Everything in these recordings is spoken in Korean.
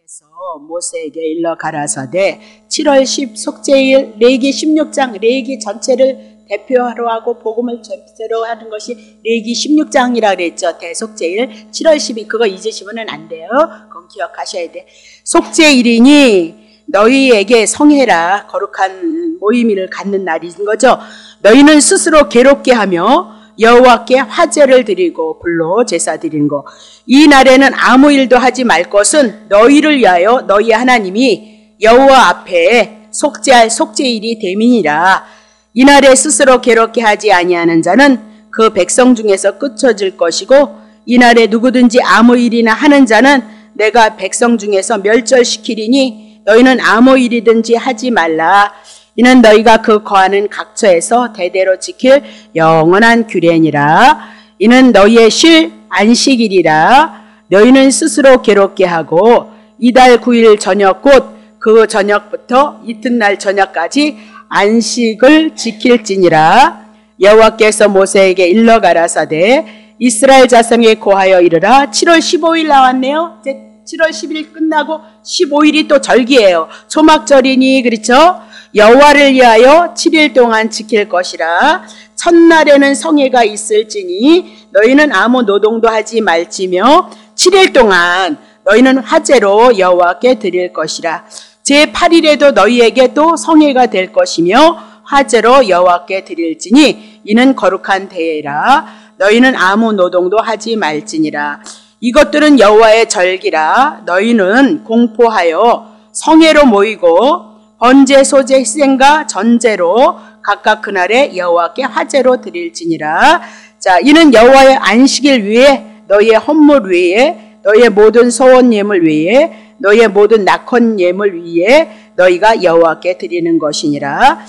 여호와께서 모세에게 일러 가라사대 7월 10 속죄일 레위기 16장 레위기 전체를 대표하러 하고 복음을 전체로 하는 것이 레위기 16장이라 그랬죠. 대속죄일 7월 10일 그거 잊으시면 안 돼요. 그건 기억하셔야 돼. 속죄일이니 너희에게 성회라 거룩한 모임을 갖는 날인 거죠. 너희는 스스로 괴롭게 하며 여호와께 화제를 드리고 불로 제사 드리는 거. 이 날에는 아무 일도 하지 말 것은 너희를 위하여 너희 하나님이 여호와 앞에 속죄할 속죄일이 됨이니라. 이 날에 스스로 괴롭게 하지 아니하는 자는 그 백성 중에서 끊어질 것이고 이 날에 누구든지 아무 일이나 하는 자는 내가 백성 중에서 멸절시키리니 너희는 아무 일이든지 하지 말라. 이는 너희가 그 거하는 각처에서 대대로 지킬 영원한 규례니라. 이는 너희의 쉴 안식일이라. 너희는 스스로 괴롭게 하고 이달 9일 저녁 곧 그 저녁부터 이튿날 저녁까지 안식을 지킬지니라. 여호와께서 모세에게 일러 가라사대 이스라엘 자손에게 고하여 이르라. 7월 15일 나왔네요. 이제 7월 10일 끝나고 15일이 또 절기예요. 초막절이니 그렇죠? 여호와를 위하여 7일 동안 지킬 것이라. 첫날에는 성회가 있을지니 너희는 아무 노동도 하지 말지며 7일 동안 너희는 화제로 여호와께 드릴 것이라. 제8일에도 너희에게 또 성회가 될 것이며 화제로 여호와께 드릴지니 이는 거룩한 대회라. 너희는 아무 노동도 하지 말지니라. 이것들은 여호와의 절기라. 너희는 공포하여 성회로 모이고 번제 소제 희생과 전제로 각각 그날에 여호와께 화제로 드릴지니라. 자, 이는 여호와의 안식일 위에 너희의 헌물 위에 너희의 모든 소원 예물 위에 너희의 모든 낙헌 예물 위에 너희가 여호와께 드리는 것이니라.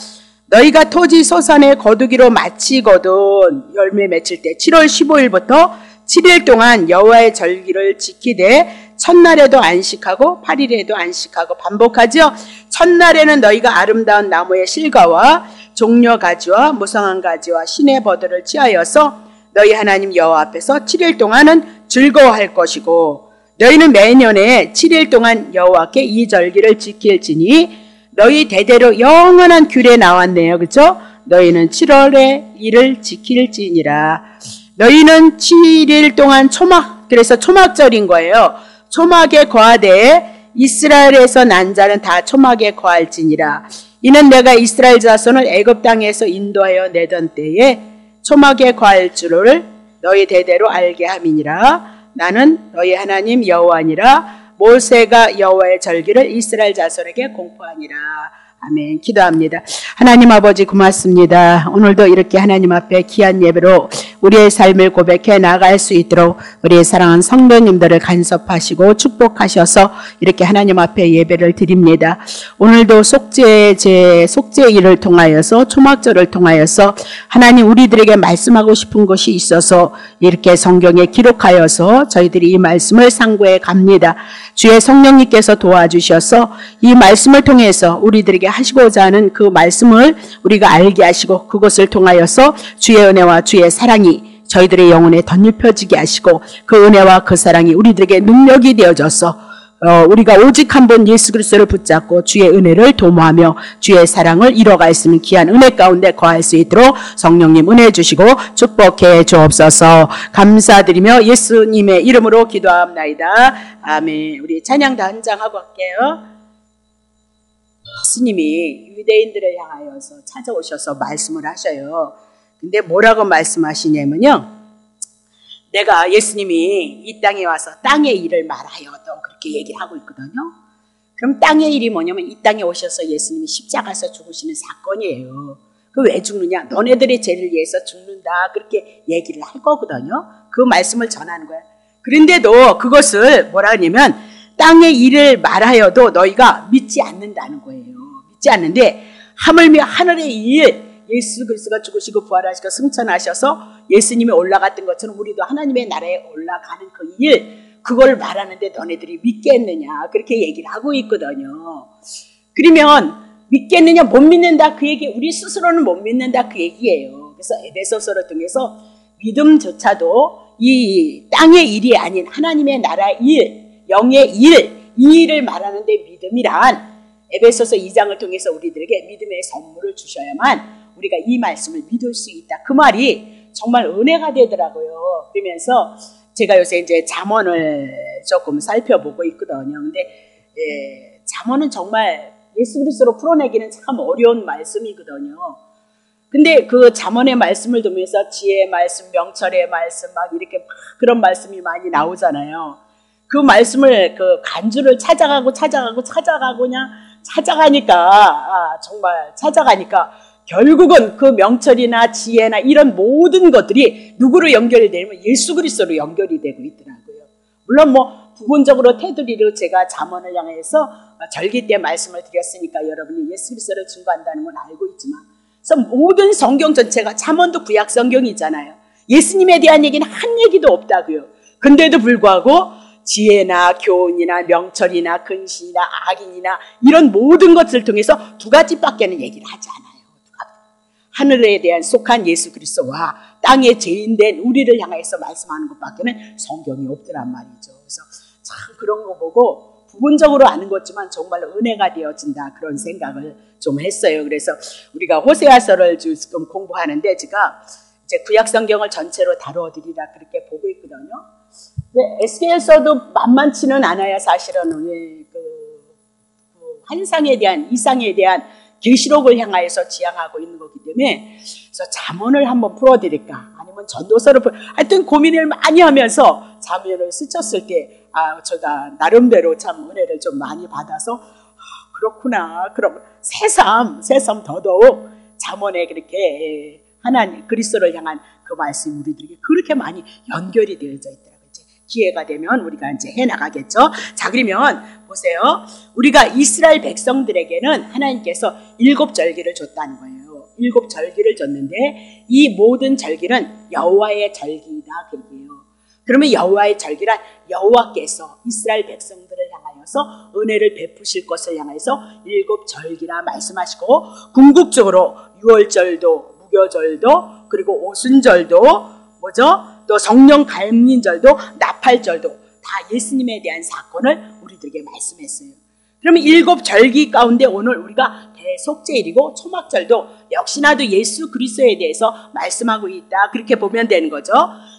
너희가 토지 소산의 거두기로 마치거든 열매 맺힐 때 7월 15일부터 7일 동안 여호와의 절기를 지키되 첫날에도 안식하고 8일에도 안식하고 반복하죠. 첫날에는 너희가 아름다운 나무의 실과와 종려 가지와 무성한 가지와 신의 버들을 취하여서 너희 하나님 여호와 앞에서 7일 동안은 즐거워할 것이고 너희는 매년에 7일 동안 여호와께 이 절기를 지킬지니 너희 대대로 영원한 규례 나왔네요. 그렇죠? 너희는 7월에 이를 지킬지니라. 너희는 7일 동안 초막, 그래서 초막절인 거예요. 초막에 거하되 이스라엘에서 난 자는 다 초막에 거할지니라. 이는 내가 이스라엘 자손을 애굽 땅에서 인도하여 내던 때에 초막에 거할 줄을 너희 대대로 알게 함이니라. 나는 너희 하나님 여호와니라. 모세가 여호와의 절기를 이스라엘 자손에게 공포하니라. 아멘. 기도합니다. 하나님 아버지 고맙습니다. 오늘도 이렇게 하나님 앞에 귀한 예배로 우리의 삶을 고백해 나갈 수 있도록 우리의 사랑하는 성도님들을 간섭하시고 축복하셔서 이렇게 하나님 앞에 예배를 드립니다. 오늘도 속죄일을 통하여서 초막절을 통하여서 하나님 우리들에게 말씀하고 싶은 것이 있어서 이렇게 성경에 기록하여서 저희들이 이 말씀을 상고해 갑니다. 주의 성령님께서 도와주셔서 이 말씀을 통해서 우리들에게 하시고자 하는 그 말씀을 우리가 알게 하시고 그것을 통하여서 주의 은혜와 주의 사랑이 저희들의 영혼에 덧입혀지게 하시고 그 은혜와 그 사랑이 우리들에게 능력이 되어져서 우리가 오직 한 번 예수 그리스도를 붙잡고 주의 은혜를 도모하며 주의 사랑을 이뤄갈 수 있는 귀한 은혜 가운데 거할 수 있도록 성령님 은혜 주시고 축복해 주옵소서. 감사드리며 예수님의 이름으로 기도합나이다. 아멘. 우리 찬양 다 한 장 하고 갈게요. 예수님이 유대인들을 향하여서 찾아오셔서 말씀을 하셔요. 근데 뭐라고 말씀하시냐면요. 내가 예수님이 이 땅에 와서 땅의 일을 말하여도 그렇게 얘기하고 있거든요. 그럼 땅의 일이 뭐냐면 이 땅에 오셔서 예수님이 십자가에서 죽으시는 사건이에요. 그 왜 죽느냐? 너네들의 죄를 위해서 죽는다. 그렇게 얘기를 할 거거든요. 그 말씀을 전하는 거야. 그런데도 그것을 뭐라 하냐면 땅의 일을 말하여도 너희가 믿지 않는다는 거예요. 믿지 않는데 하물며 하늘의 일 예수 그리스도가 죽으시고 부활하시고 승천하셔서 예수님이 올라갔던 것처럼 우리도 하나님의 나라에 올라가는 그 일 그걸 말하는데 너네들이 믿겠느냐 그렇게 얘기를 하고 있거든요. 그러면 믿겠느냐 못 믿는다 그 얘기 우리 스스로는 못 믿는다 그 얘기예요. 그래서 에베소서를 통해서 믿음조차도 이 땅의 일이 아닌 하나님의 나라의 일 영의 일 이 일을 말하는데 믿음이란 에베소서 2장을 통해서 우리들에게 믿음의 선물을 주셔야만 우리가 이 말씀을 믿을 수 있다. 그 말이 정말 은혜가 되더라고요. 그러면서 제가 요새 이제 잠언을 조금 살펴보고 있거든요. 근데 잠언은 정말 예수 그리스도로 풀어내기는 참 어려운 말씀이거든요. 근데 그 잠언의 말씀을 두면서 지혜의 말씀, 명철의 말씀 막 이렇게 막 그런 말씀이 많이 나오잖아요. 그 말씀을 그 간주를 찾아가고 그냥 찾아가니까 결국은 그 명철이나 지혜나 이런 모든 것들이 누구로 연결이 되냐면 예수 그리스도로 연결이 되고 있더라고요. 물론 뭐 부분적으로 테두리로 제가 잠언을 향해서 절기 때 말씀을 드렸으니까 여러분이 예수 그리스도를 증거한다는 건 알고 있지만, 그래서 모든 성경 전체가 잠언도 구약 성경이잖아요. 예수님에 대한 얘기는 한 얘기도 없다고요. 근데도 불구하고 지혜나 교훈이나 명철이나 근신이나 악인이나 이런 모든 것을 통해서 두 가지밖에는 얘기를 하지 않아요. 하늘에 대한 속한 예수 그리스도와 땅의 죄인된 우리를 향해서 말씀하는 것밖에는 성경이 없더란 말이죠. 그래서 참 그런 거 보고 부분적으로 아는 것지만 정말 은혜가 되어진다, 그런 생각을 좀 했어요. 그래서 우리가 호세아서를 지금 공부하는데 제가 이제 구약 성경을 전체로 다뤄드리라 그렇게 보고 있거든요. 에스겔서도 만만치는 않아야 사실은 그 환상에 대한, 이상에 대한 계시록을 향하여서 지향하고 있는 거기 때문에, 그래서 잠언을 한번 풀어드릴까 아니면 전도서를 하여튼 고민을 많이 하면서 잠언을 스쳤을 때 제가 나름대로 참 은혜를 좀 많이 받아서 그렇구나, 그럼 새삼 더더욱 잠언에 그렇게 하나님 그리스도를 향한 그 말씀이 우리들에게 그렇게 많이 연결이 되어져 있더라고요. 기회가 되면 우리가 이제 해나가겠죠. 자, 그러면 보세요. 우리가 이스라엘 백성들에게는 하나님께서 7절기를 줬다는 거예요. 7절기를 줬는데 이 모든 절기는 여호와의 절기이다, 그게요. 그러면 여호와의 절기란 여호와께서 이스라엘 백성들을 향하여서 은혜를 베푸실 것을 향해서 7절기라 말씀하시고, 궁극적으로 유월절도 무교절도 그리고 오순절도 뭐죠? 또 성령 감림절도 나팔절도 다 예수님에 대한 사건을 우리들에게 말씀했어요. 그러면 7절기 가운데 오늘 우리가 대속죄일이고 초막절도 역시나도 예수 그리스도에 대해서 말씀하고 있다, 그렇게 보면 되는 거죠.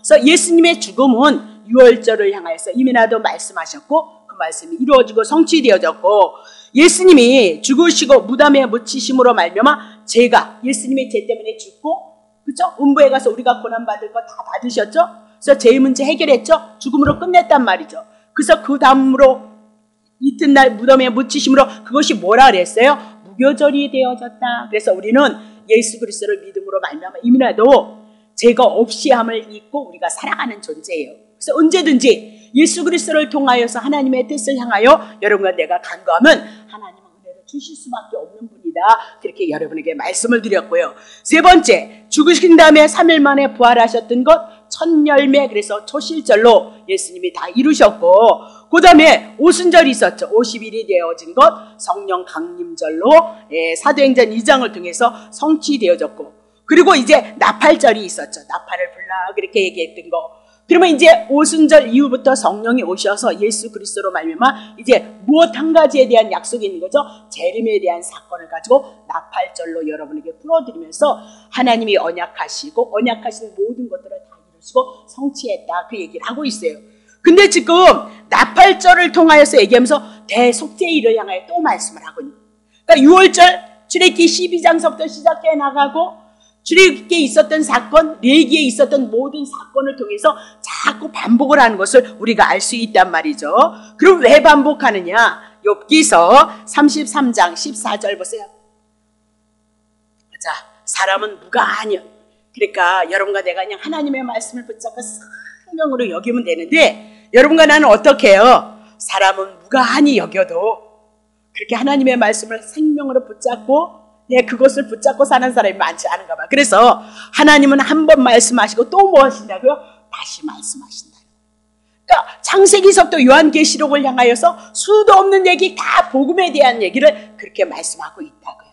그래서 예수님의 죽음은 유월절을 향해서 이미나도 말씀하셨고 그 말씀이 이루어지고 성취되어졌고, 예수님이 죽으시고 무덤에 묻히심으로 말미암아 죄가 예수님의 죄 때문에 죽고, 그렇죠? 음부에 가서 우리가 고난받을 거 다 받으셨죠? 그래서 죄의 문제 해결했죠? 죽음으로 끝냈단 말이죠. 그래서 그 다음으로 이튿날 무덤에 묻히심으로 그것이 뭐라 그랬어요? 무교절이 되어졌다. 그래서 우리는 예수 그리스도를 믿음으로 말미암아 이미라도 죄가 없이 함을 잊고 우리가 살아가는 존재예요. 그래서 언제든지 예수 그리스도를 통하여서 하나님의 뜻을 향하여 여러분과 내가 간구하면 하나님은 은혜를 주실 수밖에 없는 분이다, 그렇게 여러분에게 말씀을 드렸고요. 세 번째, 죽으신 다음에 3일 만에 부활하셨던 것 첫 열매, 그래서 초실절로 예수님이 다 이루셨고, 그 다음에 오순절이 있었죠. 50일이 되어진 것 성령 강림절로 사도행전 2장을 통해서 성취되어졌고, 그리고 이제 나팔절이 있었죠. 나팔을 불라 그렇게 얘기했던 거. 그러면 이제 오순절 이후부터 성령이 오셔서 예수 그리스도로 말미암아 이제 무엇 한 가지에 대한 약속이 있는 거죠. 재림에 대한 사건을 가지고 나팔절로 여러분에게 풀어드리면서 하나님이 언약하시고 언약하신 모든 것들을 다 이루시고 성취했다, 그 얘기를 하고 있어요. 근데 지금 나팔절을 통하여서 얘기하면서 대속죄일을 향하여 또 말씀을 하고 있는 거예요. 그러니까 6월절 출애굽기 12장서부터 시작해 나가고, 출애굽기에 있었던 사건, 레위기에 있었던 모든 사건을 통해서 자꾸 반복을 하는 것을 우리가 알 수 있단 말이죠. 그럼 왜 반복하느냐? 욥기서 33장 14절 보세요. 자, 사람은 무관하여, 그러니까 여러분과 내가 그냥 하나님의 말씀을 붙잡고 성경으로 여기면 되는데, 여러분과 나는 어떻게 해요? 사람은 무관히 여겨도 그렇게 하나님의 말씀을 생명으로 붙잡고 그것을 붙잡고 사는 사람이 많지 않은가 봐. 그래서 하나님은 한 번 말씀하시고 또 뭐 하신다고요? 다시 말씀하신다. 그러니까 창세기서부터 요한계시록을 향하여서 수도 없는 얘기, 다 복음에 대한 얘기를 그렇게 말씀하고 있다고요.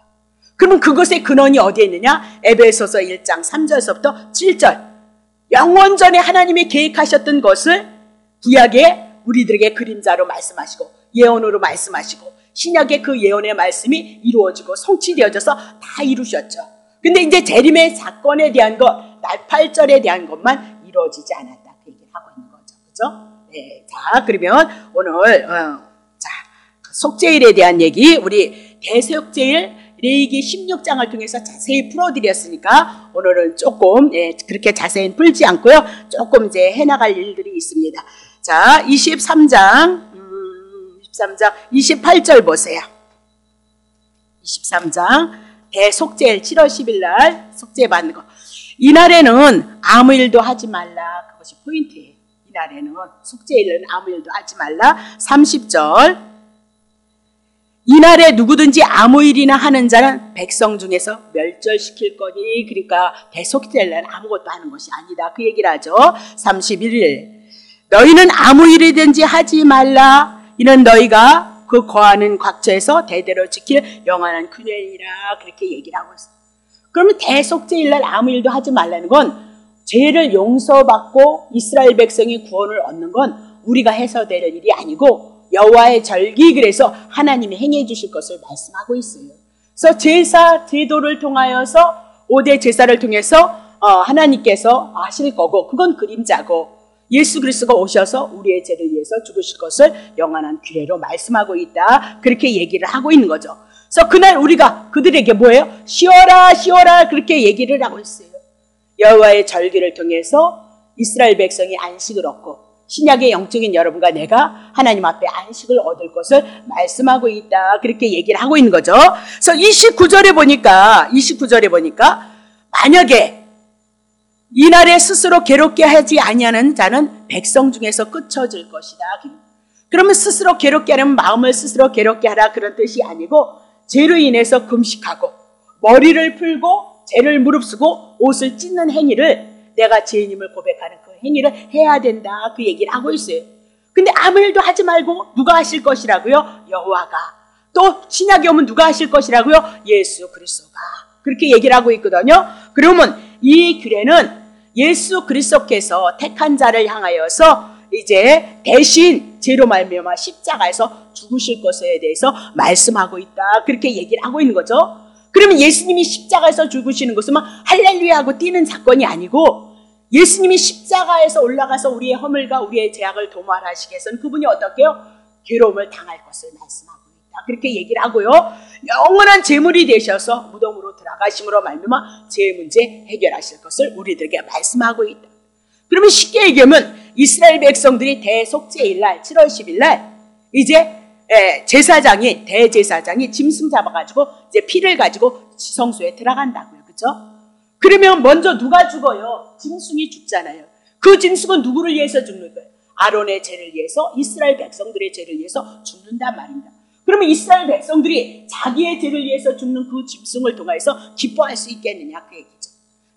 그러면 그것의 근원이 어디에 있느냐? 에베소서 1장 3절서부터 7절. 영원전에 하나님이 계획하셨던 것을 구약에 우리들에게 그림자로 말씀하시고, 예언으로 말씀하시고 신약의 그 예언의 말씀이 이루어지고 성취되어져서 다 이루셨죠. 근데 이제 재림의 사건에 대한 것, 날팔절에 대한 것만 이루어지지 않았다. 그 얘기를 하고 있는 거죠. 그죠? 네. 자, 그러면 오늘, 속죄일에 대한 얘기, 우리 대속죄일 레위기 16장을 통해서 자세히 풀어드렸으니까 오늘은 조금, 그렇게 자세히 풀지 않고요. 조금 이제 해나갈 일들이 있습니다. 자, 23장 28절 보세요. 23장 대속죄일 7월 10일 날 속죄 받는 거. 이날에는 아무 일도 하지 말라. 그것이 포인트예요. 이날에는 속죄일은 아무 일도 하지 말라. 30절 이날에 누구든지 아무 일이나 하는 자는 백성 중에서 멸절시킬 거니. 그러니까 대속죄일 날 아무것도 하는 것이 아니다. 그 얘기를 하죠. 31일 너희는 아무 일이든지 하지 말라. 이는 너희가 그 거하는 각처에서 대대로 지킬 영원한 균형이라. 그렇게 얘기를 하고 있어요. 그러면 대속죄일 날 아무 일도 하지 말라는 건 죄를 용서받고 이스라엘 백성이 구원을 얻는 건 우리가 해서 될 일이 아니고 여호와의 절기, 그래서 하나님이 행해 주실 것을 말씀하고 있어요. 그래서 제사 제도를 통하여서 5대 제사를 통해서 하나님께서 하실 거고, 그건 그림자고, 예수 그리스도가 오셔서 우리의 죄를 위해서 죽으실 것을 영원한 규례로 말씀하고 있다. 그렇게 얘기를 하고 있는 거죠. 그래서 그날 우리가 그들에게 뭐예요? 쉬어라 쉬어라 그렇게 얘기를 하고 있어요. 여호와의 절기를 통해서 이스라엘 백성이 안식을 얻고 신약의 영적인 여러분과 내가 하나님 앞에 안식을 얻을 것을 말씀하고 있다. 그렇게 얘기를 하고 있는 거죠. 그래서 29절에 보니까 만약에 이날에 스스로 괴롭게 하지 아니하는 자는 백성 중에서 끊어질 것이다. 그러면 스스로 괴롭게 하려면 마음을 스스로 괴롭게 하라 그런 뜻이 아니고 죄로 인해서 금식하고 머리를 풀고 죄를 무릅쓰고 옷을 찢는 행위를, 내가 죄인임을 고백하는 그 행위를 해야 된다. 그 얘기를 하고 있어요. 근데 아무 일도 하지 말고 누가 하실 것이라고요? 여호와가. 또 신약에 오면 누가 하실 것이라고요? 예수 그리스도가. 그렇게 얘기를 하고 있거든요. 그러면 이 규례는 예수 그리스도께서 택한 자를 향하여서 이제 대신 죄로 말미암아 십자가에서 죽으실 것에 대해서 말씀하고 있다. 그렇게 얘기를 하고 있는 거죠. 그러면 예수님이 십자가에서 죽으시는 것은 할렐루야 하고 뛰는 사건이 아니고, 예수님이 십자가에서 올라가서 우리의 허물과 우리의 죄악을 도말하시기 위해서는 그분이 어떻게요? 괴로움을 당할 것을 말씀하고 있다. 그렇게 얘기를 하고요. 영원한 제물이 되셔서 무덤으로 들어가심으로 말미암아 죄의 문제 해결하실 것을 우리들에게 말씀하고 있다. 그러면 쉽게 얘기하면 이스라엘 백성들이 대속죄일 날 7월 10일 날 이제 대제사장이 짐승 잡아가지고 이제 피를 가지고 지성소에 들어간다고요. 그죠? 그러면 먼저 누가 죽어요? 짐승이 죽잖아요. 그 짐승은 누구를 위해서 죽는 거예요? 아론의 죄를 위해서, 이스라엘 백성들의 죄를 위해서 죽는단 말입니다. 그러면 이스라엘 백성들이 자기의 죄를 위해서 죽는 그 짐승을 통해서 기뻐할 수 있겠느냐, 그 얘기죠.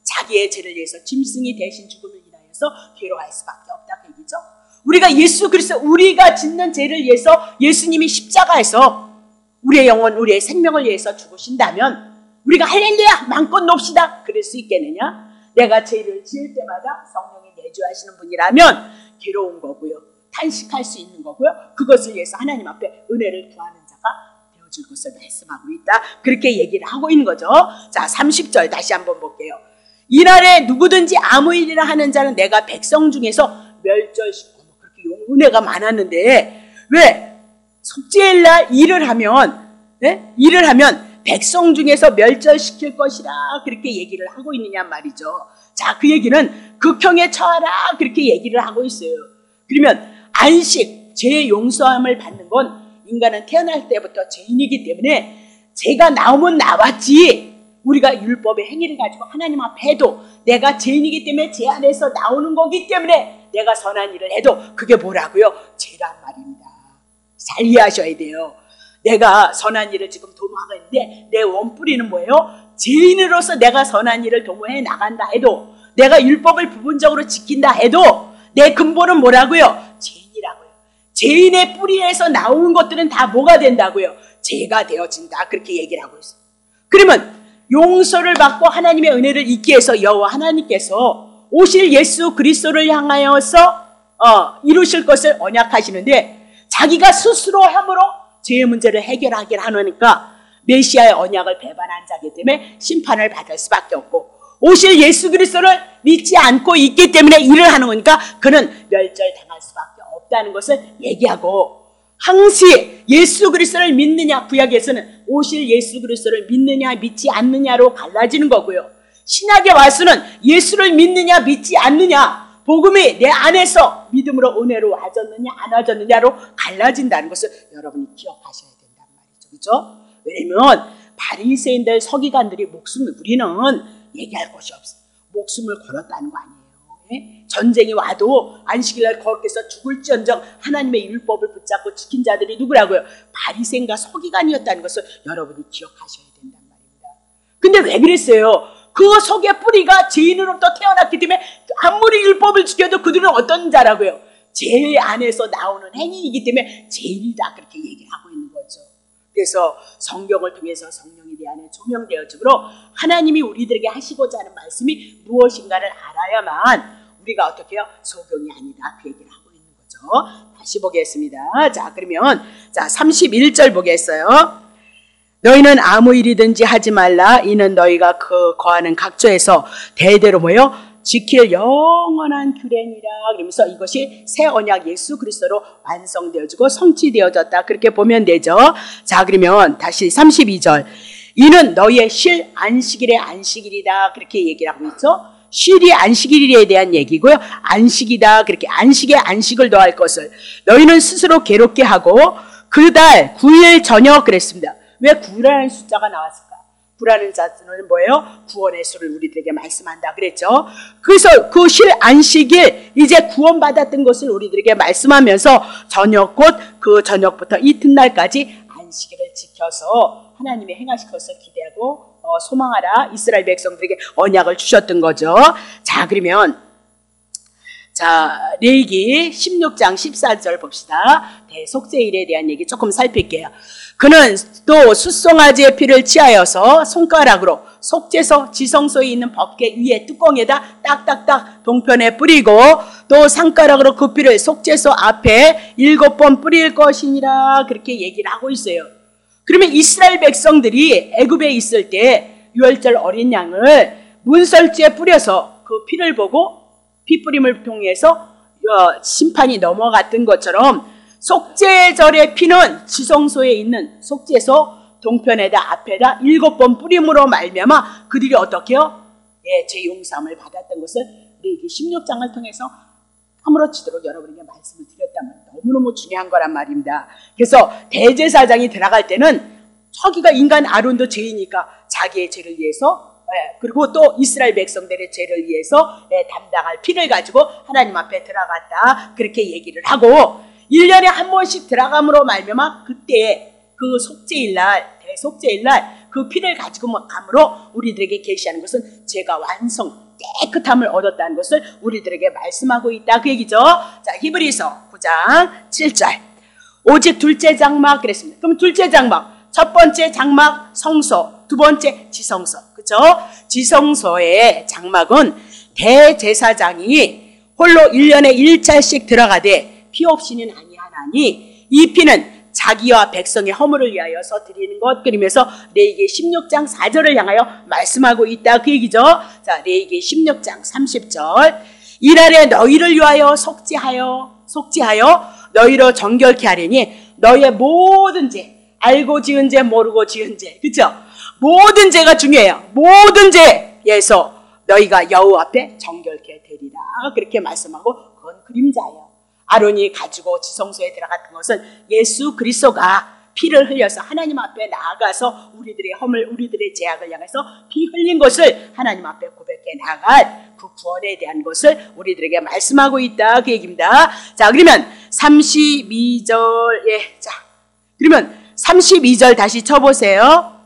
자기의 죄를 위해서 짐승이 대신 죽음을 인하여서 괴로워할 수밖에 없다, 그 얘기죠. 우리가 예수 그리스도, 우리가 짓는 죄를 위해서 예수님이 십자가에서 우리의 영혼, 우리의 생명을 위해서 죽으신다면 우리가 할렐루야 마음껏 놉시다 그럴 수 있겠느냐? 내가 죄를 지을 때마다 성령이 내주하시는 분이라면 괴로운 거고요, 탄식할 수 있는 거고요, 그것을 위해서 하나님 앞에 은혜를 구하는 자가 되어줄 것을 말씀하고 있다. 그렇게 얘기를 하고 있는 거죠. 자, 30절 다시 한번 볼게요. 이날에 누구든지 아무 일이나 하는 자는 내가 백성 중에서 멸절시키고, 그렇게 은혜가 많았는데 왜 속죄일 날 일을 하면 백성 중에서 멸절시킬 것이라 그렇게 얘기를 하고 있느냐 말이죠. 자, 그 얘기는 극형에 처하라 그렇게 얘기를 하고 있어요. 그러면 안식, 죄 용서함을 받는 건 인간은 태어날 때부터 죄인이기 때문에 죄가 나오면 나왔지, 우리가 율법의 행위를 가지고 하나님 앞에 해도 내가 죄인이기 때문에 죄 안에서 나오는 거기 때문에 내가 선한 일을 해도 그게 뭐라고요? 죄란 말입니다. 잘 이해하셔야 돼요. 내가 선한 일을 지금 도모하고 있는데 내 원뿌리는 뭐예요? 죄인으로서 내가 선한 일을 도모해 나간다 해도, 내가 율법을 부분적으로 지킨다 해도 내 근본은 뭐라고요? 죄인이라고요. 죄인의 뿌리에서 나오는 것들은 다 뭐가 된다고요? 죄가 되어진다. 그렇게 얘기를 하고 있어요. 그러면 용서를 받고 하나님의 은혜를 잊기 위해서 여호와 하나님께서 오실 예수 그리스도를 향하여서 이루실 것을 언약하시는데, 자기가 스스로 함으로 죄의 문제를 해결하긴 하니까 메시아의 언약을 배반한 자기 때문에 심판을 받을 수밖에 없고, 오실 예수 그리스도를 믿지 않고 있기 때문에 일을 하는 거니까 그는 멸절당할 수밖에 없다는 것을 얘기하고, 항시 예수 그리스도를 믿느냐, 구약에서는 오실 예수 그리스도를 믿느냐 믿지 않느냐로 갈라지는 거고요. 신약에 와서는 예수를 믿느냐 믿지 않느냐, 복음이 내 안에서 믿음으로 은혜로 와졌느냐 안 와졌느냐로 갈라진다는 것을 여러분이 기억하셔야 된단 말이죠. 그렇죠? 왜냐면 바리새인들, 서기관들이 우리는 얘기할 것이 없어요. 목숨을 걸었다는 거 아니에요. 예? 전쟁이 와도 안식일날 거룩해서 죽을지언정 하나님의 율법을 붙잡고 지킨 자들이 누구라고요? 바리새인과 서기관이었다는 것을 여러분이 기억하셔야 된단 말입니다. 근데 왜 그랬어요? 그 속의 뿌리가 죄인으로부터 태어났기 때문에 아무리 율법을 지켜도 그들은 어떤 자라고요? 죄 안에서 나오는 행위이기 때문에 죄인이다, 그렇게 얘기를 하고 있는 거죠. 그래서 성경을 통해서 성령이 내 안에 조명되어지므로 하나님이 우리들에게 하시고자 하는 말씀이 무엇인가를 알아야만 우리가 어떻게 해요? 소경이 아니다, 그 얘기를 하고 있는 거죠. 다시 보겠습니다. 자, 그러면 31절 보겠어요. 너희는 아무 일이든지 하지 말라. 이는 너희가 거하는 각처에서 대대로 모여 지킬 영원한 규례니라. 그러면서 이것이 새 언약 예수 그리스도로 완성되어지고 성취되어졌다, 그렇게 보면 되죠. 자, 그러면 다시 32절. 이는 너희의 실 안식일의 안식일이다, 그렇게 얘기를 하고 있죠. 쉴이 안식일에 대한 얘기고요. 안식이다, 그렇게 안식에 안식을 더할 것을 너희는 스스로 괴롭게 하고 그 달 9일 저녁 그랬습니다. 왜 9라는 숫자가 나왔을까? 9라는 자는 뭐예요? 구원의 수를 우리들에게 말씀한다 그랬죠. 그래서 그 실 안식일, 이제 구원받았던 것을 우리들에게 말씀하면서 저녁, 곧 그 저녁부터 이튿날까지 안식일을 지켜서 하나님의 행하실 것을 기대하고 소망하라, 이스라엘 백성들에게 언약을 주셨던 거죠. 자, 그러면 레위기 16장 14절 봅시다. 대속죄일에 대한 얘기 조금 살필게요. 그는 또 숫송아지의 피를 취하여서 손가락으로 속죄소 지성소에 있는 법궤 위에 뚜껑에다 딱딱딱 동편에 뿌리고 또 손가락으로 그 피를 속죄소 앞에 7번 뿌릴 것이니라, 그렇게 얘기를 하고 있어요. 그러면 이스라엘 백성들이 애굽에 있을 때 유월절 어린 양을 문설주에 뿌려서 그 피를 보고 피 뿌림을 통해서 심판이 넘어갔던 것처럼 속죄절의 피는 지성소에 있는 속죄소 동편에다 앞에다 7번 뿌림으로 말미암아 그들이 어떻게 해요? 죄 용서함을 받았던 것을 레위기 16장을 통해서 아무렇지도록 여러분에게 말씀을 드렸다면 너무너무 중요한 거란 말입니다. 그래서 대제사장이 들어갈 때는 저기가 인간 아론도 죄이니까 자기의 죄를 위해서, 그리고 또 이스라엘 백성들의 죄를 위해서 담당할 피를 가지고 하나님 앞에 들어갔다, 그렇게 얘기를 하고 1년에 한 번씩 들어감으로 말미암아 그때 그 속죄일날, 대속죄일날 그 피를 가지고 감으로 우리들에게 계시하는 것은 죄가 완성, 깨끗함을 얻었다는 것을 우리들에게 말씀하고 있다, 그 얘기죠. 자, 히브리서 9장 7절. 오직 둘째 장막 그랬습니다. 그럼 둘째 장막, 첫 번째 장막 성소, 두 번째 지성소, 그렇죠? 지성소의 장막은 대제사장이 홀로 1년에 1차씩 들어가되 피 없이는 아니하나니 이 피는 자기와 백성의 허물을 위하여서 드리는 것, 그러면서 레위기 16장 4절을 향하여 말씀하고 있다, 그 얘기죠. 자, 레위기 16장 30절. 이날에 너희를 위하여 속죄하여 너희로 정결케 하리니 너희의 모든 죄, 알고 지은 죄 모르고 지은 죄, 그렇죠? 모든 죄가 중요해요. 모든 죄에서 너희가 여호와 앞에 정결케 되리라, 그렇게 말씀하고 그건 그림자예요. 아론이 가지고 지성소에 들어갔던 것은 예수 그리스도가 피를 흘려서 하나님 앞에 나아가서 우리들의 허물, 우리들의 죄악을 향해서 피 흘린 것을 하나님 앞에 고백해 나갈 그 구원에 대한 것을 우리들에게 말씀하고 있다, 그 얘기입니다. 자, 그러면 32절에, 그러면 32절 다시 쳐보세요.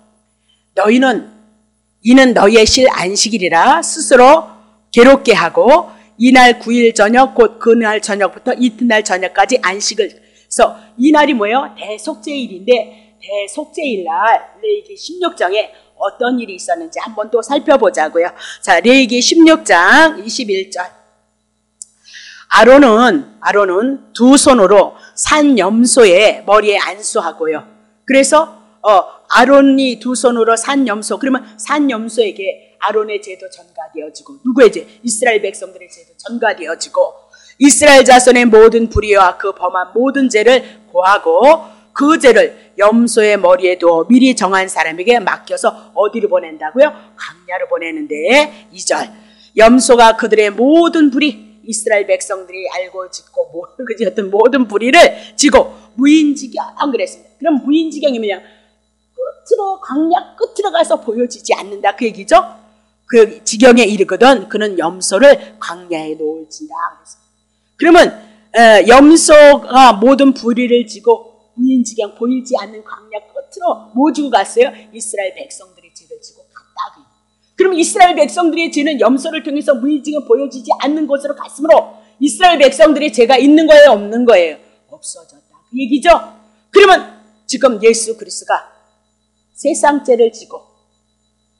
이는 너희의 실 안식일이라 스스로 괴롭게 하고 이날 9일 저녁, 곧 그날 저녁부터 이튿날 저녁까지 안식을. 그래서 이날이 뭐예요? 대속죄일인데 대속죄일날 레위기 16장에 어떤 일이 있었는지 한번 또 살펴보자고요. 자, 레위기 16장 21절. 아론은 두 손으로 산 염소의 머리에 안수하고요. 그래서 아론이 두 손으로 산 염소, 그러면 산 염소에게 아론의 죄도 전가되어지고, 누구의 죄? 이스라엘 백성들의 죄도 전가되어지고, 이스라엘 자손의 모든 불의와 그 범한 모든 죄를 고하고, 그 죄를 염소의 머리에 두어 미리 정한 사람에게 맡겨서 어디로 보낸다고요? 광야로 보내는데, 2절, 염소가 그들의 모든 불의, 이스라엘 백성들이 알고 짓고 모르고 지었던 모든 불의를 지고 무인지경 그랬습니다. 그럼 무인지경이 뭐냐? 끝으로, 광야 끝으로 가서 보여지지 않는다, 그 얘기죠. 그 지경에 이르거든 그는 염소를 광야에 놓을지라 그랬습니다. 그러면 염소가 모든 불의를 지고 무인지경, 보이지 않는 광야 끝으로 뭐 지고 갔어요? 이스라엘 백성들이 죄를 지고 갔다. 그럼 이스라엘 백성들의 죄는 염소를 통해서 무인지경 보여지지 않는 곳으로 갔으므로 이스라엘 백성들의 죄가 있는 거예요, 없는 거예요? 없어졌다, 그 얘기죠. 그러면 지금 예수 그리스도가 세상 죄를 지고,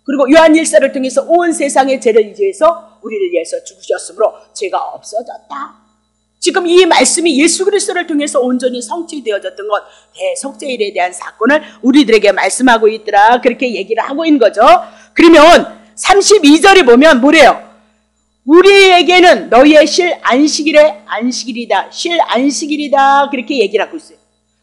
그리고 요한일서를 통해서 온 세상의 죄를 위해서 우리를 위해서 죽으셨으므로 죄가 없어졌다. 지금 이 말씀이 예수 그리스도를 통해서 온전히 성취되어졌던 것, 대속죄일에 대한 사건을 우리들에게 말씀하고 있더라, 그렇게 얘기를 하고 있는 거죠. 그러면 32절에 보면 뭐래요? 우리에게는 너희의 실 안식일이다, 실 안식일이다, 그렇게 얘기를 하고 있어요.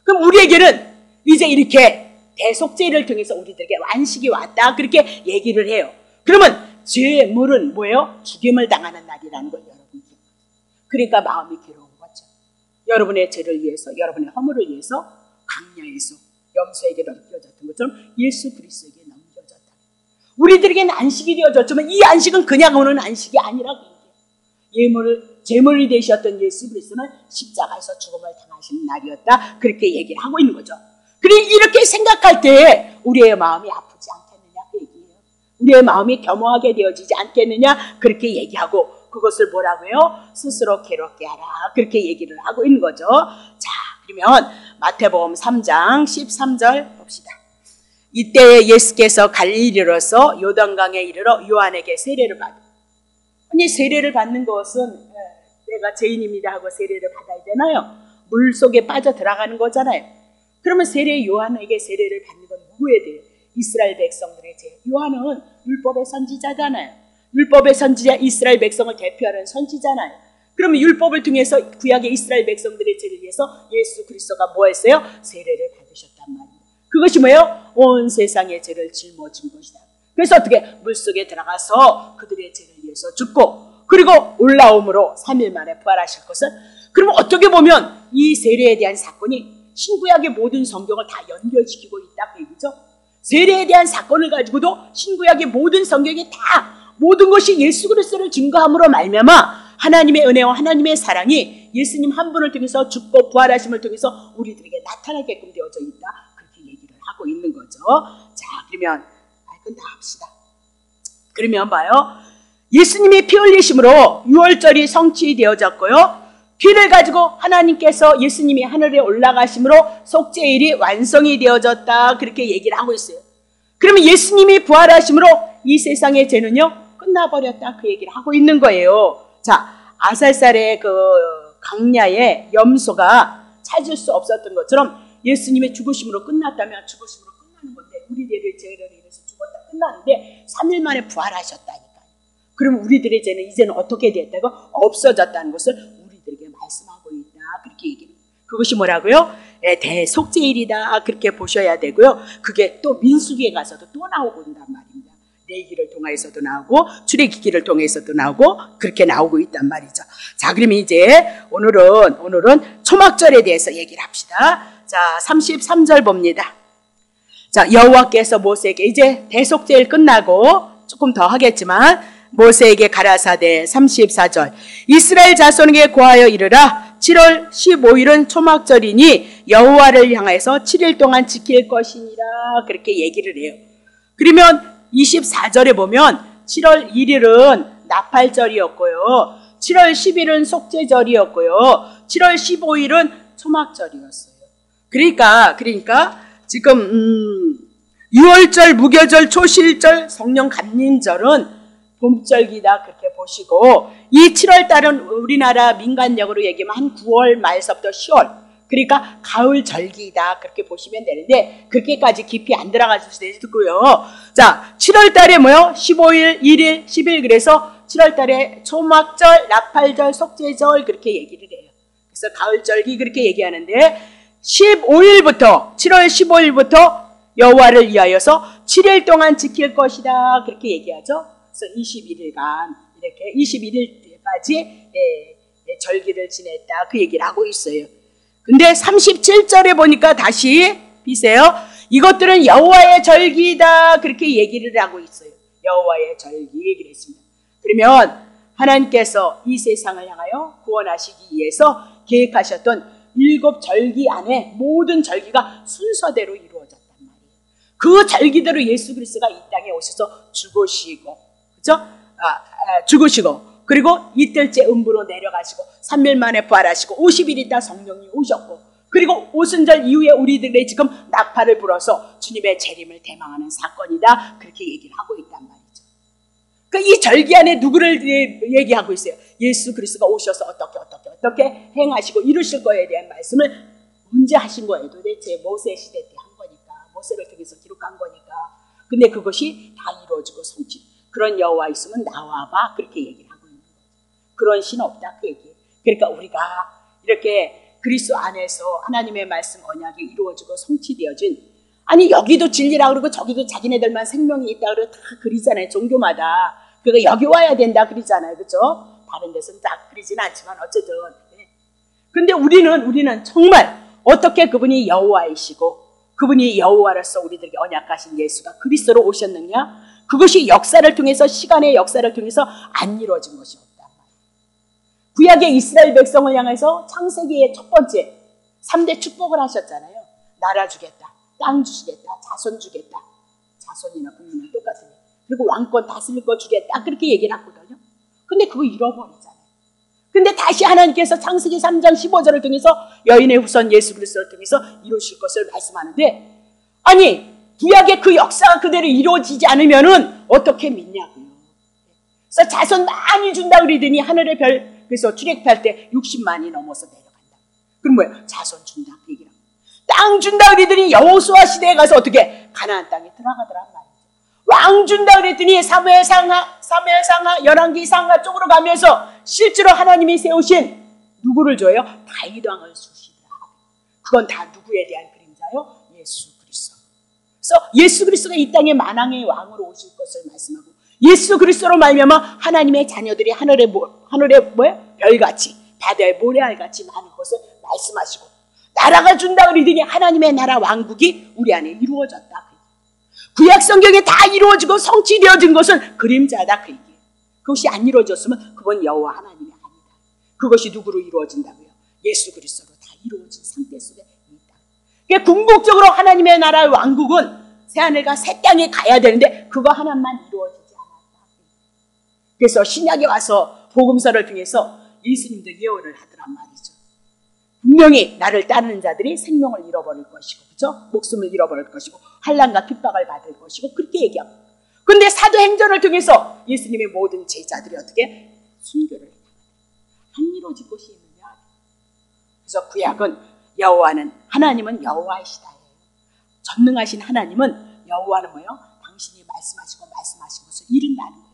그럼 우리에게는 이제 이렇게 대속죄를 통해서 우리들에게 안식이 왔다, 그렇게 얘기를 해요. 그러면 죄물은 뭐예요? 죽임을 당하는 날이라는 걸 여러분 기억하세요. 그러니까 마음이 괴로운 거죠. 여러분의 죄를 위해서, 여러분의 허물을 위해서 광야에서 염소에게 넘겨졌던 것처럼 예수 그리스도에게 넘겨졌다. 우리들에게는 안식이 되어졌지만 이 안식은 그냥 오는 안식이 아니라고 얘기해요. 제물이 되셨던 예수 그리스도는 십자가에서 죽음을 당하시는 날이었다, 그렇게 얘기를 하고 있는 거죠. 그래, 이렇게 생각할 때 우리의 마음이 아프지 않겠느냐, 그 얘기예요. 우리의 마음이 겸허하게 되어지지 않겠느냐, 그렇게 얘기하고, 그것을 뭐라고요? 스스로 괴롭게 하라, 그렇게 얘기를 하고 있는 거죠. 자, 그러면 마태복음 3장 13절 봅시다. 이때 예수께서 갈릴리로서 요단강에 이르러 요한에게 세례를 받으. 아니, 세례를 받는 것은 내가 죄인입니다 하고 세례를 받아야 되나요? 물 속에 빠져 들어가는 거잖아요. 그러면 요한에게 세례를 받는 건 누구에 대해? 이스라엘 백성들의 죄. 요한은 율법의 선지자잖아요. 율법의 선지자, 이스라엘 백성을 대표하는 선지자잖아요. 그러면 율법을 통해서 구약의 이스라엘 백성들의 죄를 위해서 예수 그리스도가 뭐 했어요? 세례를 받으셨단 말이에요. 그것이 뭐예요? 온 세상의 죄를 짊어진 것이다. 그래서 어떻게? 물속에 들어가서 그들의 죄를 위해서 죽고, 그리고 올라옴으로 3일 만에 부활하실 것을. 그러면 어떻게 보면 이 세례에 대한 사건이 신구약의 모든 성경을 다 연결시키고 있다, 그 얘기죠. 세례에 대한 사건을 가지고도 신구약의 모든 성경이 다 모든 것이 예수 그리스도를 증거함으로 말미암아 하나님의 은혜와 하나님의 사랑이 예수님 한 분을 통해서 죽고 부활하심을 통해서 우리들에게 나타나게끔 되어져 있다, 그렇게 얘기를 하고 있는 거죠. 자, 그러면 그건 다 합시다. 그러면 봐요, 예수님이 피 흘리심으로 유월절이 성취되어졌고요, 피를 가지고 하나님께서 예수님이 하늘에 올라가심으로 속죄일이 완성이 되어졌다, 그렇게 얘기를 하고 있어요. 그러면 예수님이 부활하심으로 이 세상의 죄는요 끝나버렸다, 그 얘기를 하고 있는 거예요. 자, 아살살의 그 광야에 염소가 찾을 수 없었던 것처럼 예수님의 죽으심으로 끝났다면 죽으심으로 끝나는 건데, 우리들의 죄를 인해서 죽었다 끝났는데 3일 만에 부활하셨다니까요. 그럼 우리들의 죄는 이제는 어떻게 됐다고? 없어졌다는 것을 우리들에게 말씀하고 있다, 그렇게 얘기해요. 그것이 뭐라고요? 대속죄일이다, 그렇게 보셔야 되고요. 그게 또 민수기에 가서도 또 나오고 있단 말입니다. 레위기를 통해서도 나오고 출애굽기를 통해서도 나오고 그렇게 나오고 있단 말이죠. 자, 그러면 이제 오늘은 초막절에 대해서 얘기를 합시다. 자, 33절 봅니다. 자, 여호와께서 모세에게, 이제 대속죄일 끝나고 조금 더 하겠지만 모세에게 가라사대 34절, 이스라엘 자손에게 고하여 이르라, 7월 15일은 초막절이니 여호와를 향해서 7일 동안 지킬 것이니라, 그렇게 얘기를 해요. 그러면 24절에 보면 7월 1일은 나팔절이었고요, 7월 10일은 속죄절이었고요, 7월 15일은 초막절이었어요. 그러니까 지금 6월절, 무교절, 초실절, 성령 감림절은 봄절기다, 그렇게 보시고, 이 7월 달은 우리나라 민간력으로 얘기하면 한 9월 말서부터 10월, 그러니까 가을 절기이다 그렇게 보시면 되는데 그렇게까지 깊이 안 들어가셔도 되고요. 자, 7월 달에 뭐요? 15일, 1일, 10일 그래서 7월 달에 초막절, 나팔절, 속죄절 그렇게 얘기를 해요. 그래서 가을 절기 그렇게 얘기하는데 15일부터 7월 15일부터 여호와를 위하여서 7일 동안 지킬 것이다 그렇게 얘기하죠. 그래서 21일간 이렇게 21일까지 절기를 지냈다 그 얘기를 하고 있어요. 근데 37절에 보니까 다시 비세요. 이것들은 여호와의 절기다 그렇게 얘기를 하고 있어요. 여호와의 절기 그랬습니다. 그러면 하나님께서 이 세상을 향하여 구원하시기 위해서 계획하셨던 7절기 안에 모든 절기가 순서대로 이루어졌단 말이에요. 그 절기대로 예수 그리스도가 이 땅에 오셔서 죽으시고, 그죠? 죽으시고, 그리고 이틀째 음부로 내려가시고, 3일 만에 부활하시고, 50일 있다 성령이 오셨고, 그리고 오순절 이후에 우리들의 지금 나팔을 불어서 주님의 재림을 대망하는 사건이다. 그렇게 얘기를 하고 있단 말이죠. 그러니까 이 절기 안에 누구를 얘기하고 있어요? 예수 그리스도가 오셔서 어떻게 행하시고 이루실 거에 대한 말씀을 언제 하신 거예요? 도대체 모세 시대 때 한 거니까, 모세를 통해서 기록한 거니까. 근데 그것이 다 이루어지고 성취. 그런 여호와 있으면 나와봐 그렇게 얘기를 하고 있는 거죠. 그런 신 없다 그 얘기. 그러니까 우리가 이렇게 그리스도 안에서 하나님의 말씀 언약이 이루어지고 성취되어진, 아니 여기도 진리라 그러고 저기도 자기네들만 생명이 있다 그러고 다 그리잖아요. 종교마다. 그거 여기 와야 된다 그러잖아요. 그죠? 다른 데서는 다 그리진 않지만 어쨌든. 근데 우리는 정말 어떻게 그분이 여호와이시고 그분이 여호와로서 우리들에게 언약하신 예수가 그리스도로 오셨느냐? 그것이 역사를 통해서, 시간의 역사를 통해서 안 이루어진 것이 없단 말이에요. 구약의 이스라엘 백성을 향해서 창세기의 첫 번째 3대 축복을 하셨잖아요. 나라 주겠다, 땅 주시겠다, 자손 주겠다. 자손이나 국민은 똑같으니. 그리고 왕권 다스릴 거 주겠다 그렇게 얘기를 하거든요. 근데 그거 잃어버리잖아요. 근데 다시 하나님께서 창세기 3장 15절을 통해서 여인의 후손 예수 그리스도를 통해서 이루실 것을 말씀하는데, 아니 구약의 그 역사가 그대로 이루어지지 않으면은 어떻게 믿냐고요. 그래서 자손 많이 준다 그러더니 하늘의 별, 그래서 출애굽할 때 60만이 넘어서 내려간다. 그럼 뭐예요? 자손 준다 그 얘기라고. 땅 준다 그러더니 여호수아 시대에 가서 어떻게 가나안 땅에 들어가더란 말이죠. 왕 준다 그랬더니 사무엘상하, 열왕기상하 쪽으로 가면서 실제로 하나님이 세우신 누구를 줘요? 다윗 왕을 주시더라. 그건 다 누구에 대한 그림자요? 예수 그리스도. 그래서 예수 그리스도가 이 땅에 만왕의 왕으로 오실 것을 말씀하고, 예수 그리스도로 말미암아 하나님의 자녀들이 하늘에 뭐예요? 별같이, 바다의 모래알같이 많은 것을 말씀하시고, 나라가 준다 그러더니 하나님의 나라 왕국이 우리 안에 이루어졌다. 구약 성경에 다 이루어지고 성취되어진 것은 그림자다 그 얘기예요. 그것이 안 이루어졌으면 그건 여호와 하나님이 아니다. 그것이 누구로 이루어진다고요? 예수 그리스도로 다 이루어진 상태 속에 있다. 그러니까 궁극적으로 하나님의 나라의 왕국은 새하늘과 새 땅에 가야 되는데 그거 하나만 이루어지지 않았다. 그래서 신약에 와서 복음서를 통해서 예수님도 예언을 하더란 말이죠. 분명히 나를 따르는 자들이 생명을 잃어버릴 것이고, 그죠? 목숨을 잃어버릴 것이고, 환난과 핍박을 받을 것이고, 그렇게 얘기하고. 근데 사도행전을 통해서 예수님의 모든 제자들이 어떻게 순교를 했다. 안 이루어질 것이 있느냐? 그래서 구약은 여호와는, 하나님은 여호와이시다. 전능하신 하나님은, 여호와는 뭐예요? 당신이 말씀하신 것을 이룬다는 거예요.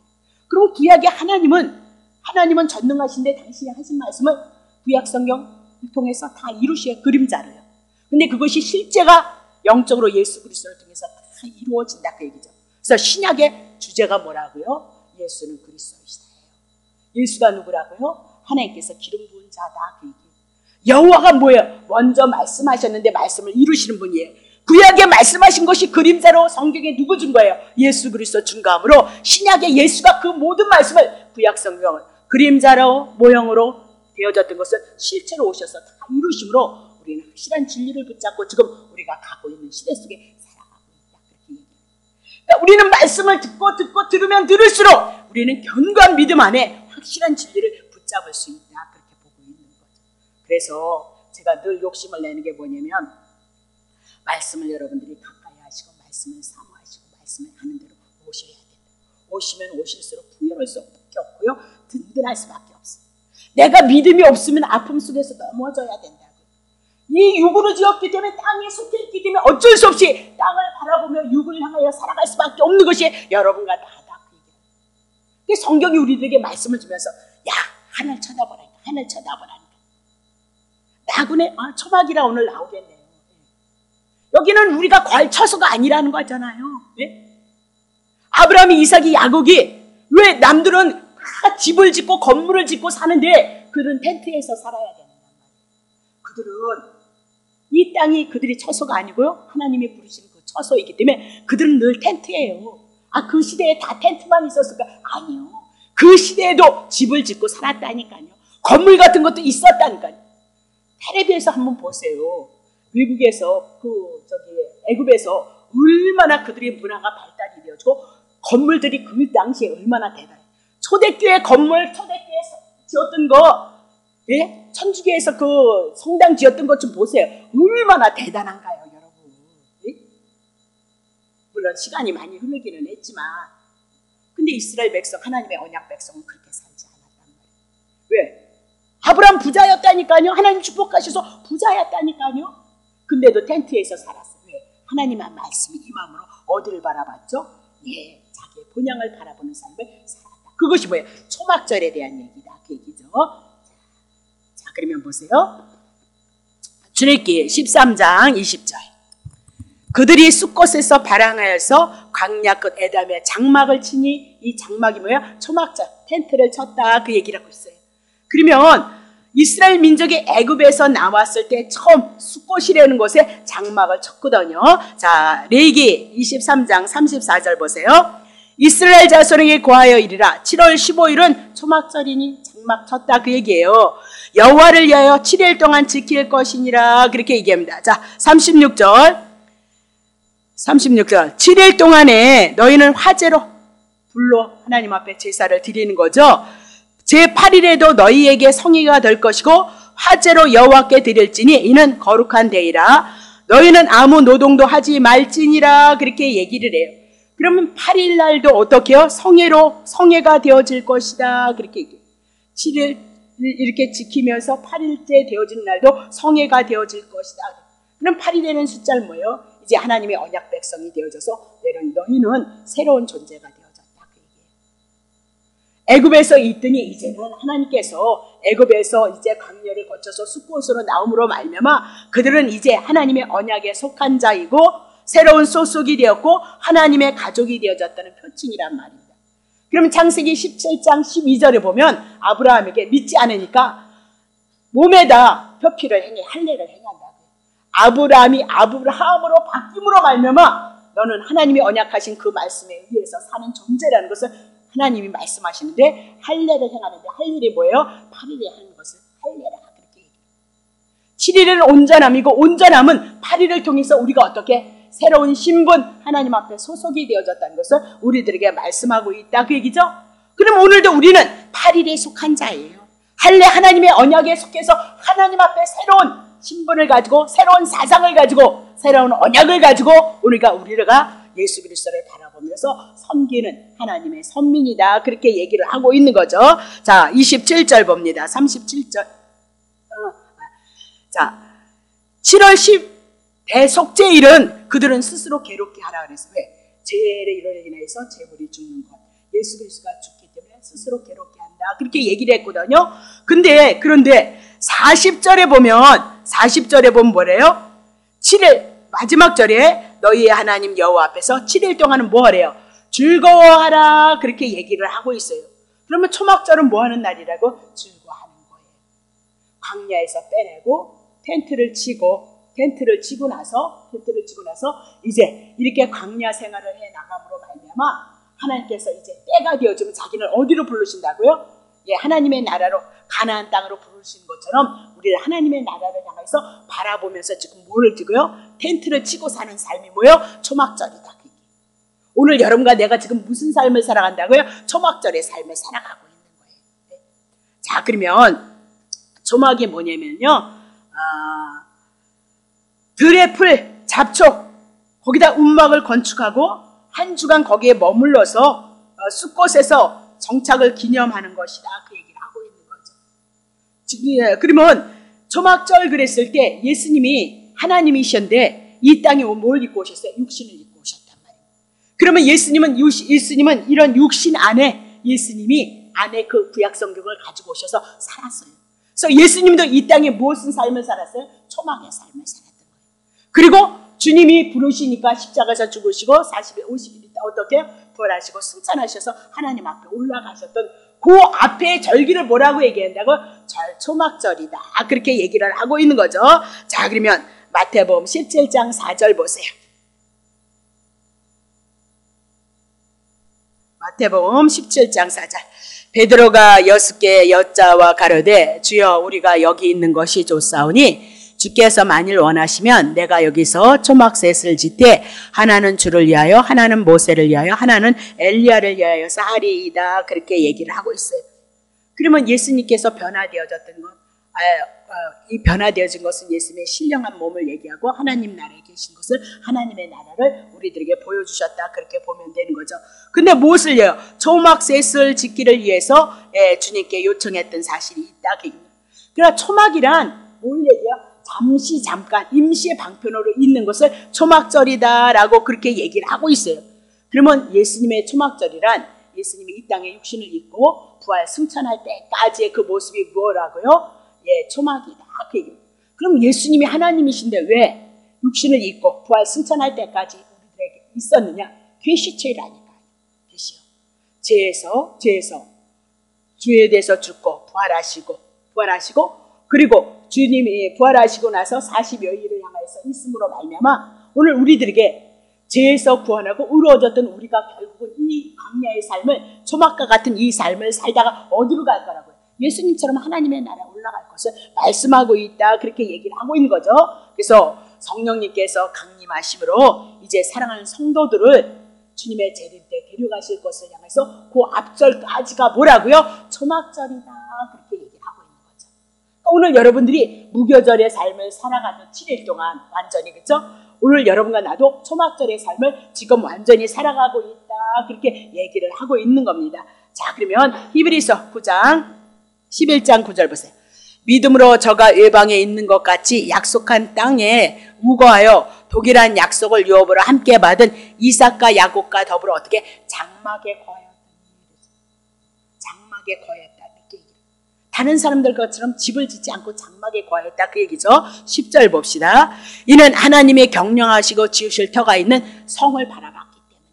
그럼 구약의 하나님은 전능하신데 당신이 하신 말씀을 구약 성경 통해서 다 이루시의 그림자로요. 근데 그것이 실제가 영적으로 예수 그리스도를 통해서 다 이루어진다 그 얘기죠. 그래서 신약의 주제가 뭐라고요? 예수는 그리스도이시다. 예수가 누구라고요? 하나님께서 기름 부은 자다 그 얘기예요. 여호와가 뭐예요? 먼저 말씀하셨는데 말씀을 이루시는 분이에요. 구약에 말씀하신 것이 그림자로 성경에 누구 준 거예요? 예수 그리스도 증거함으로 신약의 예수가 그 모든 말씀을 구약 성경을 그림자로 모형으로 되어졌던 것은 실체로 오셔서 다 이루심으로 우리는 확실한 진리를 붙잡고 지금 우리가 가고 있는 시대 속에 살아가고 있다. 그렇게 얘기해요. 그러니까 우리는 말씀을 듣고 들으면 들을수록 우리는 견고한 믿음 안에 확실한 진리를 붙잡을 수 있다. 그렇게 보고 있는 거죠. 그래서 제가 늘 욕심을 내는 게 뭐냐면, 말씀을 여러분들이 가까이 하시고 말씀을 사모하시고 말씀을 하는 대로 오셔야 된다. 오시면 오실수록 풍요로울 수밖에 없고요. 든든할 수밖에 없어요. 내가 믿음이 없으면 아픔 속에서 넘어져야 된다고. 이 육으로 지었기 때문에 땅에 속해 있기 때문에 어쩔 수 없이 땅을 바라보며 육을 향하여 살아갈 수밖에 없는 것이 여러분과 나다. 성경이 우리들에게 말씀을 주면서 야, 하늘 쳐다보라니까, 하늘 쳐다보라니까. 나군의 초막이라 오늘 나오겠네요. 여기는 우리가 걸쳐서가 아니라는 거잖아요. 네? 아브라함이, 이삭이, 야곱이 왜 남들은 다 집을 짓고 건물을 짓고 사는데 그들은 텐트에서 살아야 되는 말이에요. 그들은 이 땅이 그들이 처소가 아니고요, 하나님이 부르시는 그 처소이기 때문에 그들은 늘 텐트예요. 그 시대에 다 텐트만 있었을까? 아니요. 그 시대에도 집을 짓고 살았다니까요. 건물 같은 것도 있었다니까요. 텔레비에서 한번 보세요. 외국에서 애굽에서 얼마나 그들의 문화가 발달이 되어지고 건물들이 그 당시에 얼마나 대단해요. 초대교회 건물, 초대교회에서 지었던 거, 예? 천주교에서 그 성당 지었던 것 좀 보세요. 얼마나 대단한가요, 여러분. 예? 물론 시간이 많이 흐르기는 했지만, 근데 이스라엘 백성, 하나님의 언약 백성은 그렇게 살지 않았단 말이에요. 왜? 아브라함 부자였다니까요. 하나님 축복하셔서 부자였다니까요. 근데도 텐트에서 살았어요. 왜? 하나님의 말씀이 이 마음으로 어디를 바라봤죠? 예, 자기의 본향을 바라보는 삶을 살았다. 그것이 뭐예요? 초막절에 대한 얘기다. 그 얘기죠. 자, 그러면 보세요. 출애굽기 13장 20절. 그들이 숫곳에서 발항하여서 광야 끝 에담에 장막을 치니, 이 장막이 뭐야? 초막절, 텐트를 쳤다. 그 얘기를 하고 있어요. 그러면 이스라엘 민족이 애굽에서 나왔을 때 처음 숫곳이라는 곳에 장막을 쳤거든요. 자, 레위기 23장 34절 보세요. 이스라엘 자손에게 고하여 이르라. 7월 15일은 초막절이니 장막 쳤다. 그 얘기예요. 여호와를 위하여 7일 동안 지킬 것이니라. 그렇게 얘기합니다. 자, 36절. 7일 동안에 너희는 화제로 불로 하나님 앞에 제사를 드리는 거죠. 제8일에도 너희에게 성회가 될 것이고 화제로 여호와께 드릴지니 이는 거룩한 데이라. 너희는 아무 노동도 하지 말지니라. 그렇게 얘기를 해요. 그러면 8일 날도 어떻게 해요? 성회가 되어질 것이다. 그렇게 얘기해요. 7일 이렇게 지키면서 8일째 되어진 날도 성회가 되어질 것이다. 그럼 8일에는 숫자는 뭐예요? 이제 하나님의 언약 백성이 되어져서 너희는 새로운 존재가 되어졌다. 그 얘기예요. 애굽에서 있더니 이제는 하나님께서 애굽에서 이제 광야를 거쳐서 숫곳으로 나옴으로 말미암아 그들은 이제 하나님의 언약에 속한 자이고 새로운 소속이 되었고 하나님의 가족이 되어졌다는 표징이란 말입니다. 그러면 창세기 17장 12절에 보면 아브라함에게 믿지 않으니까 몸에다 표피를 행해 할례를 행한다고요. 아브라함이 아브라함으로 바뀜으로 말미암아 너는 하나님이 언약하신 그 말씀에 의해서 사는 존재라는 것을 하나님이 말씀하시는데 할례를 행하는데 할 일이 뭐예요? 8일에 하는 것을 할례라 그렇게 얘기해요. 7일은 온전함이고 온전함은 8일을 통해서 우리가 어떻게 새로운 신분 하나님 앞에 소속이 되어졌다는 것을 우리들에게 말씀하고 있다 그 얘기죠. 그럼 오늘도 우리는 8일에 속한 자예요. 할례 하나님의 언약에 속해서 하나님 앞에 새로운 신분을 가지고 새로운 사상을 가지고 새로운 언약을 가지고 우리가 예수 그리스도를 바라보면서 섬기는 하나님의 선민이다 그렇게 얘기를 하고 있는 거죠. 자, 27절 봅니다. 37절. 자, 7월 10 대속죄일은 그들은 스스로 괴롭게 하라 그랬어요. 왜? 죄를 인해서 재물이 죽는 것. 예수 그리스도가 죽기 때문에 스스로 괴롭게 한다. 그렇게 얘기를 했거든요. 그런데 40절에 보면 뭐래요? 7일 마지막 절에 너희의 하나님 여호와 앞에서 7일 동안은 뭐 하래요? 즐거워하라. 그렇게 얘기를 하고 있어요. 그러면 초막절은 뭐 하는 날이라고? 즐거워하는 거예요. 광야에서 빼내고 텐트를 치고 나서 이제 이렇게 광야 생활을 해 나감으로 말미암아 하나님께서 이제 때가 되어지면 자기를 어디로 부르신다고요? 예, 하나님의 나라로 가나안 땅으로 부르시는 것처럼 우리를 하나님의 나라를 향해서 바라보면서 지금 뭐를 지고요? 텐트를 치고 사는 삶이 뭐예요? 초막절이다. 오늘 여러분과 내가 지금 무슨 삶을 살아간다고요? 초막절의 삶을 살아가고 있는 거예요. 네. 자, 그러면 초막이 뭐냐면요. 들의 풀, 잡초, 거기다 운막을 건축하고 한 주간 거기에 머물러서 숫곳에서 정착을 기념하는 것이다. 그 얘기를 하고 있는 거죠. 그러면 초막절 그랬을 때 예수님이 하나님이셨는데 이 땅에 뭘 입고 오셨어요? 육신을 입고 오셨단 말이에요. 그러면 예수님은 이런 육신 안에 예수님이 안에 그 구약 성경을 가지고 오셔서 살았어요. 그래서 예수님도 이 땅에 무슨 삶을 살았어요? 초막의 삶을 살았던 거예요. 그리고 주님이 부르시니까 십자가에서 죽으시고 40일, 50일 있다 어떻게 부활하시고 승천하셔서 하나님 앞에 올라가셨던 그 앞에 절기를 뭐라고 얘기한다고? 초막절이다. 그렇게 얘기를 하고 있는 거죠. 자, 그러면 마태복음 17장 4절 보세요. 마태복음 17장 4절. 베드로가 6개의 여자와 가로되 주여 우리가 여기 있는 것이 좋사오니 주께서 만일 원하시면 내가 여기서 초막셋을 짓되 하나는 주를 위하여 하나는 모세를 위하여 하나는 엘리야를 위하여서 하리이다. 그렇게 얘기를 하고 있어요. 그러면 예수님께서 변화되어졌던 것, 이 변화되어진 것은 예수님의 신령한 몸을 얘기하고 하나님 나라에 계신 것을 하나님의 나라를 우리들에게 보여주셨다. 그렇게 보면 되는 거죠. 근데 무엇을요? 초막셋을 짓기를 위해서 주님께 요청했던 사실이 있다. 그러나 초막이란 뭘 얘기해요? 잠시 잠깐 임시의 방편으로 있는 것을 초막절이다라고 그렇게 얘기를 하고 있어요. 그러면 예수님의 초막절이란 예수님이 이 땅에 육신을 입고 부활 승천할 때까지의 그 모습이 뭐라고요? 초막이다. 그럼 예수님이 하나님이신데 왜 육신을 입고 부활 승천할 때까지 우리들에게 있었느냐? 계시체라니까요. 계시요. 죄에서 주에 대해서 죽고 부활하시고 그리고 주님이 부활하시고 나서 40여일을 향해서 있음으로 말미암아 오늘 우리들에게 죄에서 구원하고 의로워졌던 우리가 결국은 이 광야의 삶을 초막과 같은 이 삶을 살다가 어디로 갈 거라고요? 예수님처럼 하나님의 나라에 올라갈 것을 말씀하고 있다. 그렇게 얘기를 하고 있는 거죠. 그래서 성령님께서 강림하심으로 이제 사랑하는 성도들을 주님의 재림 때 데려가실 것을 향해서 그 앞절까지가 뭐라고요? 초막절이다. 그렇게 얘기를 하고 있는 거죠. 오늘 여러분들이 무교절의 삶을 살아가는 7일 동안 완전히 그렇죠? 오늘 여러분과 나도 초막절의 삶을 지금 완전히 살아가고 있다. 그렇게 얘기를 하고 있는 겁니다. 자, 그러면 히브리서 9장 11장 9절 보세요. 믿음으로 저가 외방에 있는 것 같이 약속한 땅에 우거하여 독일한 약속을 유업으로 함께 받은 이삭과 야곱과 더불어 어떻게 장막에 거하였다. 장막에 거하였다. 다른 사람들 것처럼 집을 짓지 않고 장막에 거하였다. 그 얘기죠. 10절 봅시다. 이는 하나님의 경영하시고 지으실 터가 있는 성을 바라봤기 때문에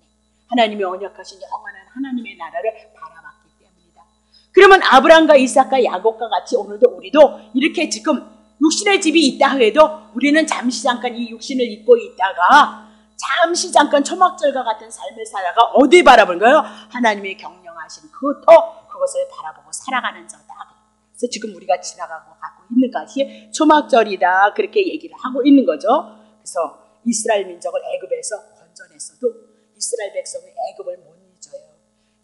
하나님의 언약하신 영원한 하나님의 나라를 바라봤기 때문이다. 그러면 아브라함과 이삭과 야곱과 같이 오늘도 우리도 이렇게 지금 육신의 집이 있다 해도 우리는 잠시 잠깐 이 육신을 입고 있다가 잠시 잠깐 초막절과 같은 삶을 살아가 어디 바라보는 거예요? 하나님의 경영하신 그 터, 그것을 바라보고 살아가는 자다. 그래서 지금 우리가 지나가고 가고 있는 것이 초막절이다. 그렇게 얘기를 하고 있는 거죠. 그래서 이스라엘 민족을 애굽에서 건져냈어도 이스라엘 백성은 애굽을 못 잊어요.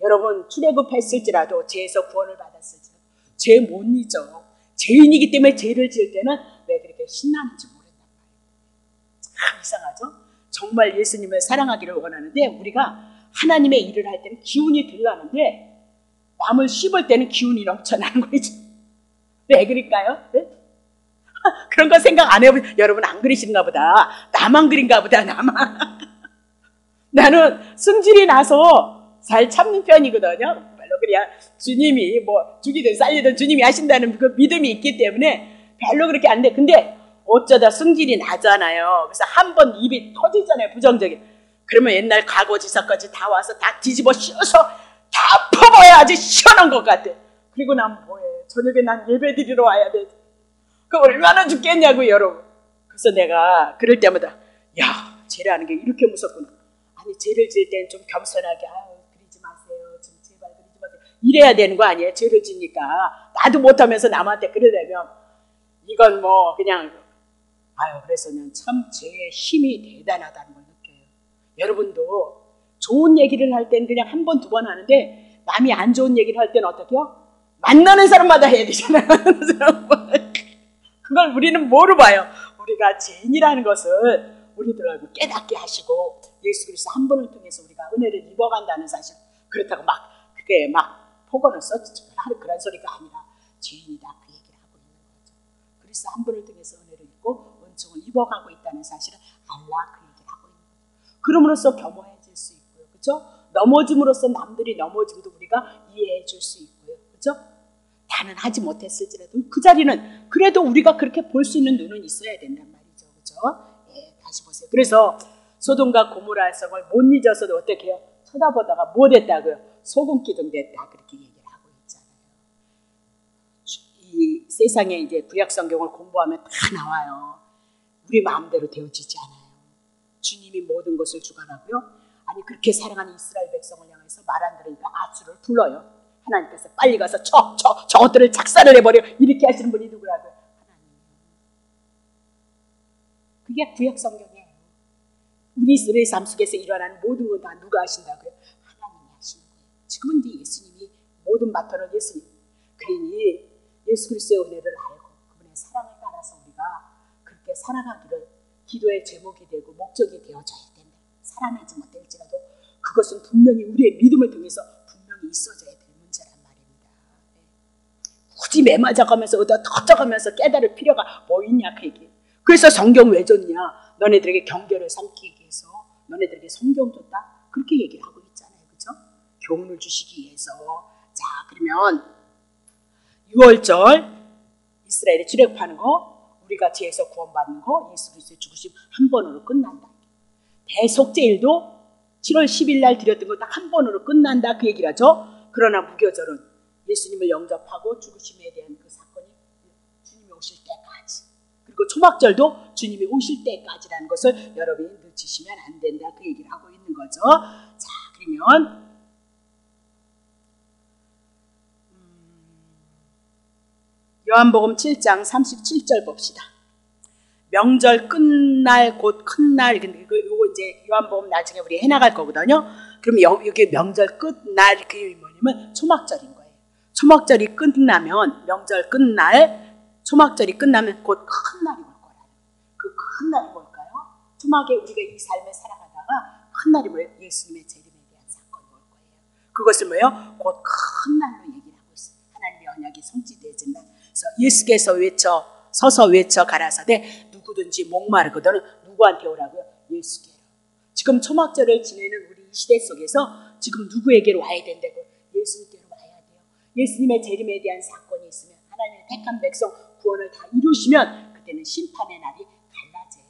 여러분 출애굽했을지라도 죄에서 구원을 받았을지라도 죄 못 잊어. 죄인이기 때문에 죄를 지을 때는 왜 그렇게 신나는지 모른단 말이에요. 참 이상하죠? 정말 예수님을 사랑하기를 원하는데 우리가 하나님의 일을 할 때는 기운이 들어가는데 남을 씹을 때는 기운이 넘쳐나는 거죠. 왜 그럴까요? 네? 그런 거 생각 안 해보면 여러분 안 그러시는가 보다. 나만 그린가 보다. 나만. 나는 승질이 나서 잘 참는 편이거든요. 별로 그냥 주님이 뭐 죽이든 살리든 주님이 하신다는 그 믿음이 있기 때문에 별로 그렇게 안 돼. 근데 어쩌다 승질이 나잖아요. 그래서 한 번 입이 터지잖아요. 부정적인. 그러면 옛날 과거지사까지 다 와서 다 뒤집어 씌워서 다 퍼봐야 아주 시원한 것 같아. 그리고 난 뭐해. 저녁에 난 예배 드리러 와야 돼. 그 얼마나 죽겠냐고 여러분. 그래서 내가 그럴 때마다 야 죄라는 게 이렇게 무섭구나. 아니 죄를 지을 때는 좀 겸손하게 그러지 마세요. 좀 제발 그러지 마세요. 이래야 되는 거 아니에요. 죄를 지니까. 나도 못하면서 남한테 그러려면 이건 뭐 그냥 그래서 난 참 죄의 힘이 대단하다는 걸 느껴요. 여러분도 좋은 얘기를 할 때는 그냥 한 번, 두 번 하는데 남이 안 좋은 얘기를 할 때는 어떻게 해요? 만나는 사람마다 해야 되잖아요. 그걸 우리는 뭐로 봐요? 우리가 죄인이라는 것을 우리들 알고 깨닫게 하시고 예수 그리스도 한 분을 통해서 우리가 은혜를 입어간다는 사실. 그렇다고 그게 폭언을 썼지 그런 소리가 아니라 죄인이다 그 얘기를 하고 있는 거죠. 그리스도 한 분을 통해서 은혜를 입고 은총을 입어가고 있다는 사실을 알라 그 얘기를 하고 있는 거예요. 그럼으로써 겸허해질 수 있고요. 그렇죠? 넘어짐으로써 남들이 넘어지고도 우리가 이해해 줄 수 있고요. 그렇죠? 다는 하지 못했을지라도 그 자리는 그래도 우리가 그렇게 볼 수 있는 눈은 있어야 된단 말이죠. 그렇죠? 예, 다시 보세요. 그래서 소돔과 고모라 성을 못 잊어서도 어떻게 해요? 쳐다보다가 뭐 됐다고요? 소금 기둥 됐다. 그렇게 얘기를 하고 있잖아요. 이 세상에 이제 구약 성경을 공부하면 다 나와요. 우리 마음대로 되어지지 않아요. 주님이 모든 것을 주관하고요. 아니 그렇게 사랑하는 이스라엘 백성을 향해서 말 안 들으니까 아수를 불러요. 하나님께서 빨리 가서 저것들을 작살을 내버려. 이렇게 하시는 분이 누구라고요? 하나님이에요. 그게 구약 성경이에요. 우리의 삶 속에서 일어나는 모든 건 다 누가 하신다고요? 하나님이 하시는 거예요. 지금은 이제 예수님이 모든 바톤을 예수님. 그러니 예수 그리스도의 은혜를 알고 그분의 사랑을 따라서 우리가 그렇게 살아가기를 기도의 제목이 되고 목적이 되어져야 된다. 살아내지 못할지라도 그것은 분명히 우리의 믿음을 통해서 분명히 있어져야 될 문제란 말입니다. 굳이 매맞아가면서 터져가면서 깨달을 필요가 뭐 있냐 그 얘기. 그래서 성경 왜 줬냐? 너네들에게 경계를 삼키기 위해서 너네들에게 성경 줬다? 그렇게 얘기를 하고 있잖아요. 그렇죠? 교훈을 주시기 위해서. 자, 그러면 6월절 이스라엘에 출애굽하는 거, 우리가 죄에서 구원받는 거, 예수 그리스도의 죽으심 한 번으로 끝난다. 대속죄일도 7월 10일 날 드렸던 거 딱 한 번으로 끝난다 그 얘기를 하죠. 그러나 무교절은 예수님을 영접하고 죽으심에 대한 그 사건이 주님이 오실 때까지, 그리고 초막절도 주님이 오실 때까지라는 것을 여러분이 늦추시면 안 된다 그 얘기를 하고 있는 거죠. 자, 그러면 요한복음 7장 37절 봅시다. 명절 끝날 곧 큰날, 이거 이제 요한복음 나중에 우리 해나갈 거거든요. 그럼 여기 명절 끝날 그게 뭐냐면 초막절인 거예요. 초막절이 끝나면 명절 끝날, 초막절이 끝나면 곧 큰날이 올 거라요. 그 큰날이 뭘까요? 초막에 우리가 이 삶을 살아가다가 큰날이 뭐예요? 예수님의 재림에 대한 사건이 올 거예요. 그것을 뭐예요? 곧 큰날로 얘기를 하고 있어요. 하나님의 언약이 성취되어진다. 그래서 예수께서 서서 외쳐 가라사대 누구든지 목마르거든 누구한테 오라고요? 예수께로. 지금 초막절을 지내는 우리 시대 속에서 지금 누구에게로 와야 된다고요? 예수님께로 와야 돼요. 예수님의 재림에 대한 사건이 있으면 하나님의 택한 백성 구원을 다 이루시면 그때는 심판의 날이 갈라져요.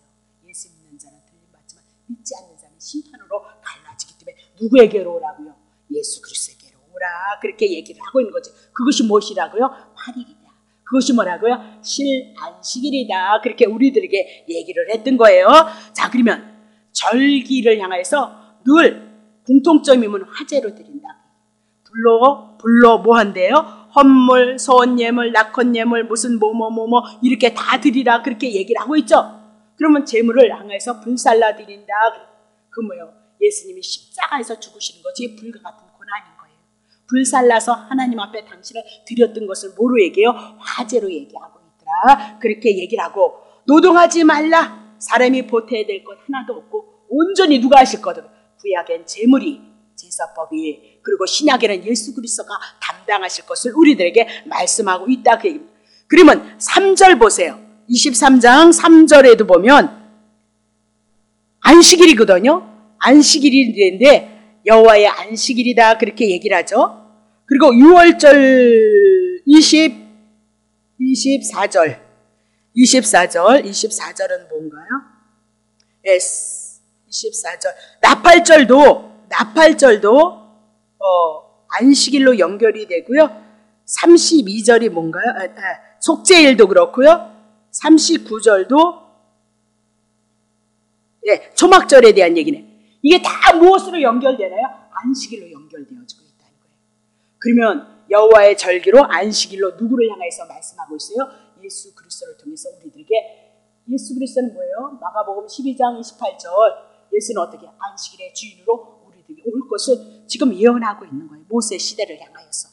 예수 믿는 자는 들림받지만 믿지 않는 자는 심판으로 갈라지기 때문에 누구에게로 오라고요? 예수 그리스도에게로 오라. 그렇게 얘기를 하고 있는 거죠. 그것이 무엇이라고요? 8일이다. 그것이 뭐라고요? 실안식일이다. 그렇게 우리들에게 얘기를 했던 거예요. 자, 그러면 절기를 향해서 늘 공통점이면 화제로 드린다. 불로 뭐 한대요? 헌물, 소원예물, 낙헌예물, 무슨 뭐뭐 이렇게 다 드리라 그렇게 얘기를 하고 있죠. 그러면 제물을 향해서 불살라 드린다. 그 뭐예요? 예수님이 십자가에서 죽으시는 것이 불과 같은 고난인 거예요. 불살라서 하나님 앞에 당신을 드렸던 것을 뭐로 얘기해요? 화제로 얘기하고 있더라. 그렇게 얘기를 하고, 노동하지 말라. 사람이 보태야 될 것 하나도 없고 온전히 누가 하실 거든. 구약엔 제물이, 제사법이, 그리고 신약에는 예수 그리스도가 담당하실 것을 우리들에게 말씀하고 있다. 그러면 3절 보세요. 23장 3절에도 보면 안식일이거든요. 안식일인데 여호와의 안식일이다 그렇게 얘기를 하죠. 그리고 6월절 24절은 뭔가요? yes, 24절. 나팔절도 안식일로 연결이 되고요. 32절이 뭔가요? 속죄일도 그렇고요. 39절도 초막절에 대한 얘기네. 이게 다 무엇으로 연결되나요? 안식일로 연결되어지고 있다는 거예요. 그러면 여호와의 절기로 안식일로 누구를 향해서 말씀하고 있어요? 예수 그리스도를 통해서 우리들에게. 예수 그리스도는 뭐예요? 마가복음 12장 28절. 예수는 어떻게 안식일의 주인으로 우리들에게 올 것을 지금 예언하고 있는 거예요. 모세 시대를 향하여서.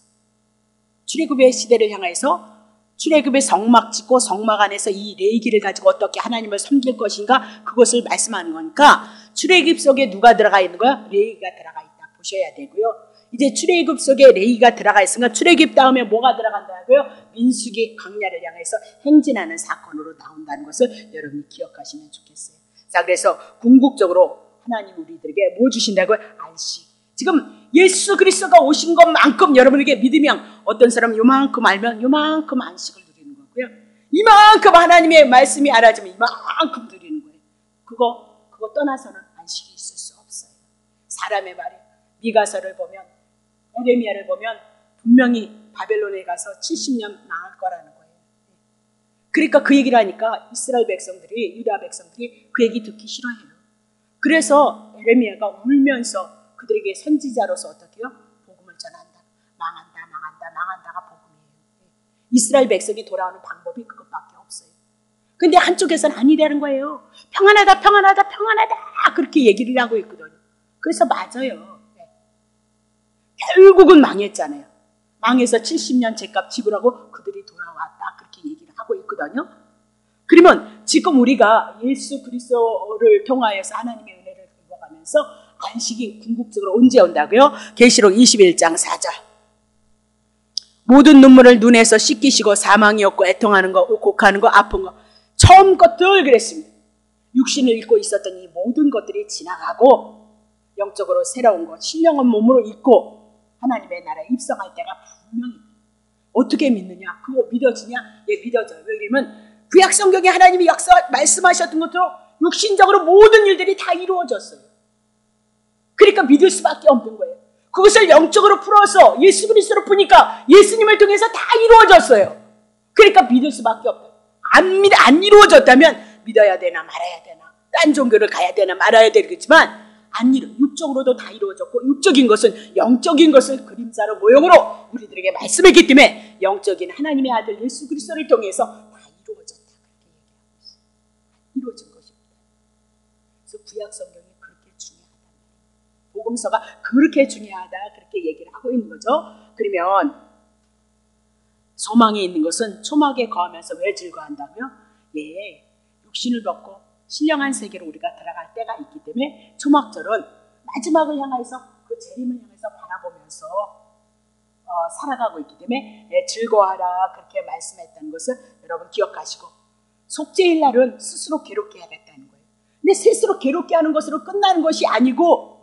출애굽의 시대를 향해서 출애굽의 성막 짓고 성막 안에서 이 레위기를 가지고 어떻게 하나님을 섬길 것인가 그것을 말씀하는 거니까 출애굽 속에 누가 들어가 있는 거야? 레위기가 들어가 있다 보셔야 되고요. 이제 출애굽 속에 레위가 들어가 있으니까 출애굽 다음에 뭐가 들어간다고요? 민수기 광야를 향해서 행진하는 사건으로 나온다는 것을 여러분이 기억하시면 좋겠어요. 자, 그래서 궁극적으로 하나님 우리들에게 뭐 주신다고요? 안식. 지금 예수 그리스도가 오신 것만큼 여러분에게 믿으면 어떤 사람은 요만큼 알면 요만큼 안식을 누리는 거고요. 이만큼 하나님의 말씀이 알아지면 이만큼 누리는 거예요. 그거 떠나서는 안식이 있을 수 없어요. 사람의 말이 미가서를 보면, 에레미야를 보면 분명히 바벨론에 가서 70년 망할 거라는 거예요. 그러니까 그 얘기를 하니까 이스라엘 백성들이, 유다 백성들이 그 얘기 듣기 싫어해요. 그래서 에레미야가 울면서 그들에게 선지자로서 어떻게 해요? 복음을 전한다. 망한다가 복음이에요. 이스라엘 백성이 돌아오는 방법이 그것밖에 없어요. 근데 한쪽에서는 아니라는 거예요. 평안하다 그렇게 얘기를 하고 있거든요. 그래서 맞아요. 결국은 망했잖아요. 망해서 70년 죗값 지불하고 그들이 돌아왔다 그렇게 얘기를 하고 있거든요. 그러면 지금 우리가 예수 그리스도를 통하여서 하나님의 은혜를 입어가면서 안식이 궁극적으로 언제 온다고요? 계시록 21장 4절. 모든 눈물을 눈에서 씻기시고 사망이 없고 애통하는 거, 곡하는 거, 아픈 거 처음 것들 그랬습니다. 육신을 입고 있었던 이 모든 것들이 지나가고 영적으로 새로운 것, 신령한 몸으로 입고 하나님의 나라에 입성할 때가 분명히. 어떻게 믿느냐? 그거 믿어지냐? 예, 믿어져요. 왜냐면 구약 성경에 하나님이 말씀하셨던 것처럼 육신적으로 모든 일들이 다 이루어졌어요. 그러니까 믿을 수밖에 없는 거예요. 그것을 영적으로 풀어서 예수 그리스도로 푸니까 예수님을 통해서 다 이루어졌어요. 그러니까 믿을 수밖에 없어요. 안 이루어졌다면 믿어야 되나 말아야 되나, 딴 종교를 가야 되나 말아야 되겠지만 육적으로도 다 이루어졌고, 육적인 것은 영적인 것을 그림자로 모형으로 우리들에게 말씀했기 때문에 영적인 하나님의 아들 예수 그리스도를 통해서 다 이루어졌다 그렇게 얘기하고 있어요. 이루어진 것입니다. 그래서 구약 성경이 그렇게 중요하다, 복음서가 그렇게 중요하다 그렇게 얘기를 하고 있는 거죠. 그러면 소망이 있는 것은 초막에 거하면서 왜 즐거워한다고요? 예, 육신을 벗고 신령한 세계로 우리가 들어갈 때가 있기 때문에 초막절은 마지막을 향해서 그 재림을 향해서 바라보면서 살아가고 있기 때문에 즐거워하라 그렇게 말씀했다는 것을 여러분 기억하시고, 속죄일 날은 스스로 괴롭게야겠다는 거예요. 근데 스스로 괴롭게 하는 것으로 끝나는 것이 아니고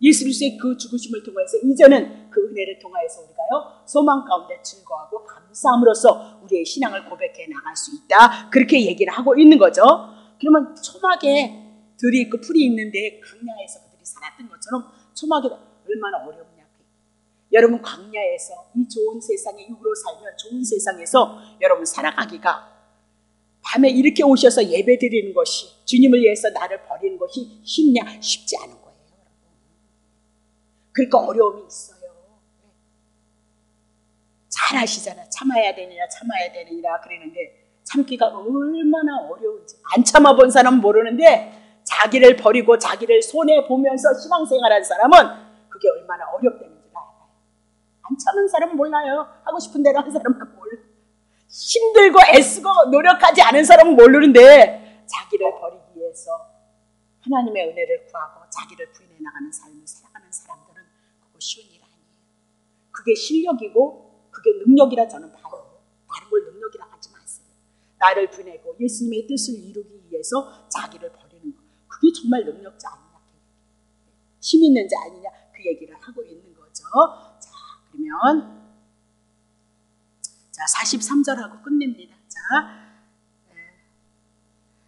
예수 그리스도의 그 죽으심을 통해서 이제는 그 은혜를 통하여서 우리가요 소망 가운데 즐거워하고 감사함으로써 우리의 신앙을 고백해 나갈 수 있다 그렇게 얘기를 하고 있는 거죠. 그러면 초막에 들이 있고 풀이 있는데 광야에서 그들이 살았던 것처럼 초막에 얼마나 어렵냐. 여러분 광야에서 이 좋은 세상에 육으로 살면 좋은 세상에서 여러분 살아가기가 밤에 이렇게 오셔서 예배 드리는 것이, 주님을 위해서 나를 버리는 것이 쉽냐? 쉽지 않은 거예요. 그러니까 어려움이 있어요. 잘 아시잖아. 참아야 되느냐 그러는데 참기가 얼마나 어려운지 안 참아본 사람은 모르는데 자기를 버리고 자기를 손해보면서 신앙생활한 사람은 그게 얼마나 어렵다는지 알아요. 안 참은 사람은 몰라요. 하고 싶은 대로 하는 사람은 몰라요. 힘들고 애쓰고 노력하지 않은 사람은 모르는데 자기를 버리기 위해서 하나님의 은혜를 구하고 자기를 부인해 나가는 삶을 살아가는 사람들은 그거 쉬운 일 아니에요. 그게 실력이고 그게 능력이라 저는 봐요. 다른 걸 능력이라 하지 마세요. 나를 부인하고 예수님의 뜻을 이루기 위해서 자기를 버리는 거, 그게 정말 능력자 아니냐, 힘 있는 자 아니냐 그 얘기를 하고 있는 거죠. 자, 그러면 43절하고 끝냅니다.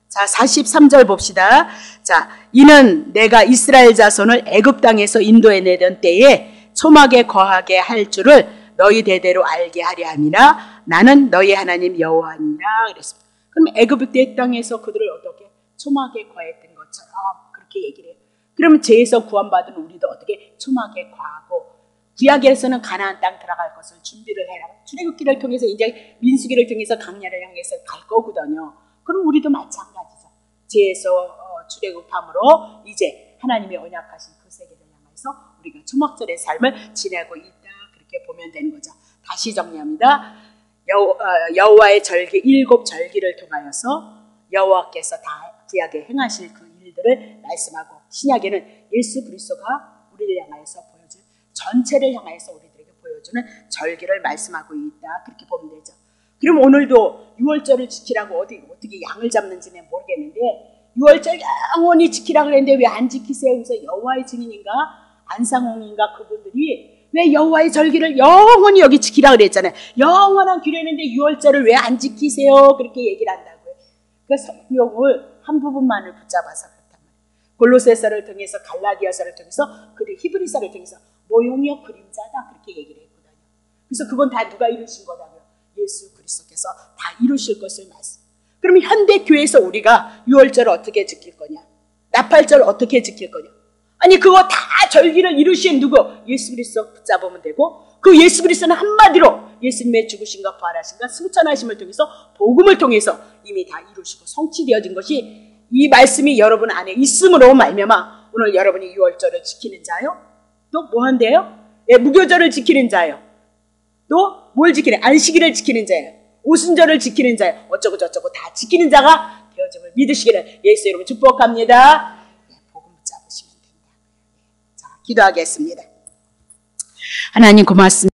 자 43절 봅시다. 자, 이는 내가 이스라엘 자손을 애굽 땅에서 인도해 내던 때에 초막에 거하게 할 줄을 너희 대대로 알게 하려 함이라. 나는 너희 하나님 여호와니라 그랬습니다. 그럼 애굽 땅에서 그들을 어떻게 초막에 거했던 것처럼 그렇게 얘기를 해요. 그러면 죄에서 구원받은 우리도 어떻게 초막에 거하고, 구약에서는 가나안 땅 들어갈 것을 준비를 해라. 출애굽기를 통해서 이제 민수기를 통해서 광야를 향해서 갈 거거든요. 그럼 우리도 마찬가지죠. 죄에서 출애굽함으로 이제 하나님이 언약하신 그 세계를 향해서 우리가 초막절의 삶을 지내고 있다 그렇게 보면 되는 거죠. 다시 정리합니다. 여호와의 절기 7절기를 통하여서 여호와께서 다 구약에 행하실 그 일들을 말씀하고, 신약에는 예수 그리스도가 우리를 향하여서 보여줄 전체를 향해서 우리들에게 보여주는 절기를 말씀하고 있다. 그렇게 보면 되죠. 그럼 오늘도 유월절을 지키라고 어떻게 양을 잡는지는 모르겠는데, 유월절 영원히 지키라고 그랬는데 왜 안 지키세요? 그래서 여호와의 증인인가 안상홍인가 그분들이 왜 여호와의 절기를 영원히 여기 지키라고 그랬잖아요. 영원한 규례인데 유월절을 왜 안 지키세요? 그렇게 얘기를 한다고요. 그 성경을 한 부분만을 붙잡아서 그렇단 말이에요. 골로새서를 통해서, 갈라디아서를 통해서, 그리고 히브리서를 통해서 모형이요 그림자다 그렇게 얘기를 했거든요. 그래서 그건 다 누가 이루신 거다고요? 예수 그리스도께서 다 이루실 것을 말씀. 그러면 현대 교회에서 우리가 유월절을 어떻게 지킬 거냐? 나팔절 어떻게 지킬 거냐? 아니 그거 다 절기를 이루신 누구? 예수 그리스도 붙잡으면 되고, 그 예수 그리스도는 한마디로 예수님의 죽으심과 부활하심과 승천하심을 통해서 복음을 통해서 이미 다 이루시고 성취되어진 것이 이 말씀이 여러분 안에 있음으로 말미암아 오늘 여러분이 유월절을 지키는 자요. 또 뭐 한대요? 예, 무교절을 지키는 자요. 또 뭘 지키는? 안식일을 지키는 자예요. 오순절을 지키는 자예요. 어쩌고 저쩌고 다 지키는 자가 되어짐을 믿으시기를 예수 이름으로 축복합니다. 네, 복음 붙잡으시면 됩니다. 자, 기도하겠습니다. 하나님 고맙습니다.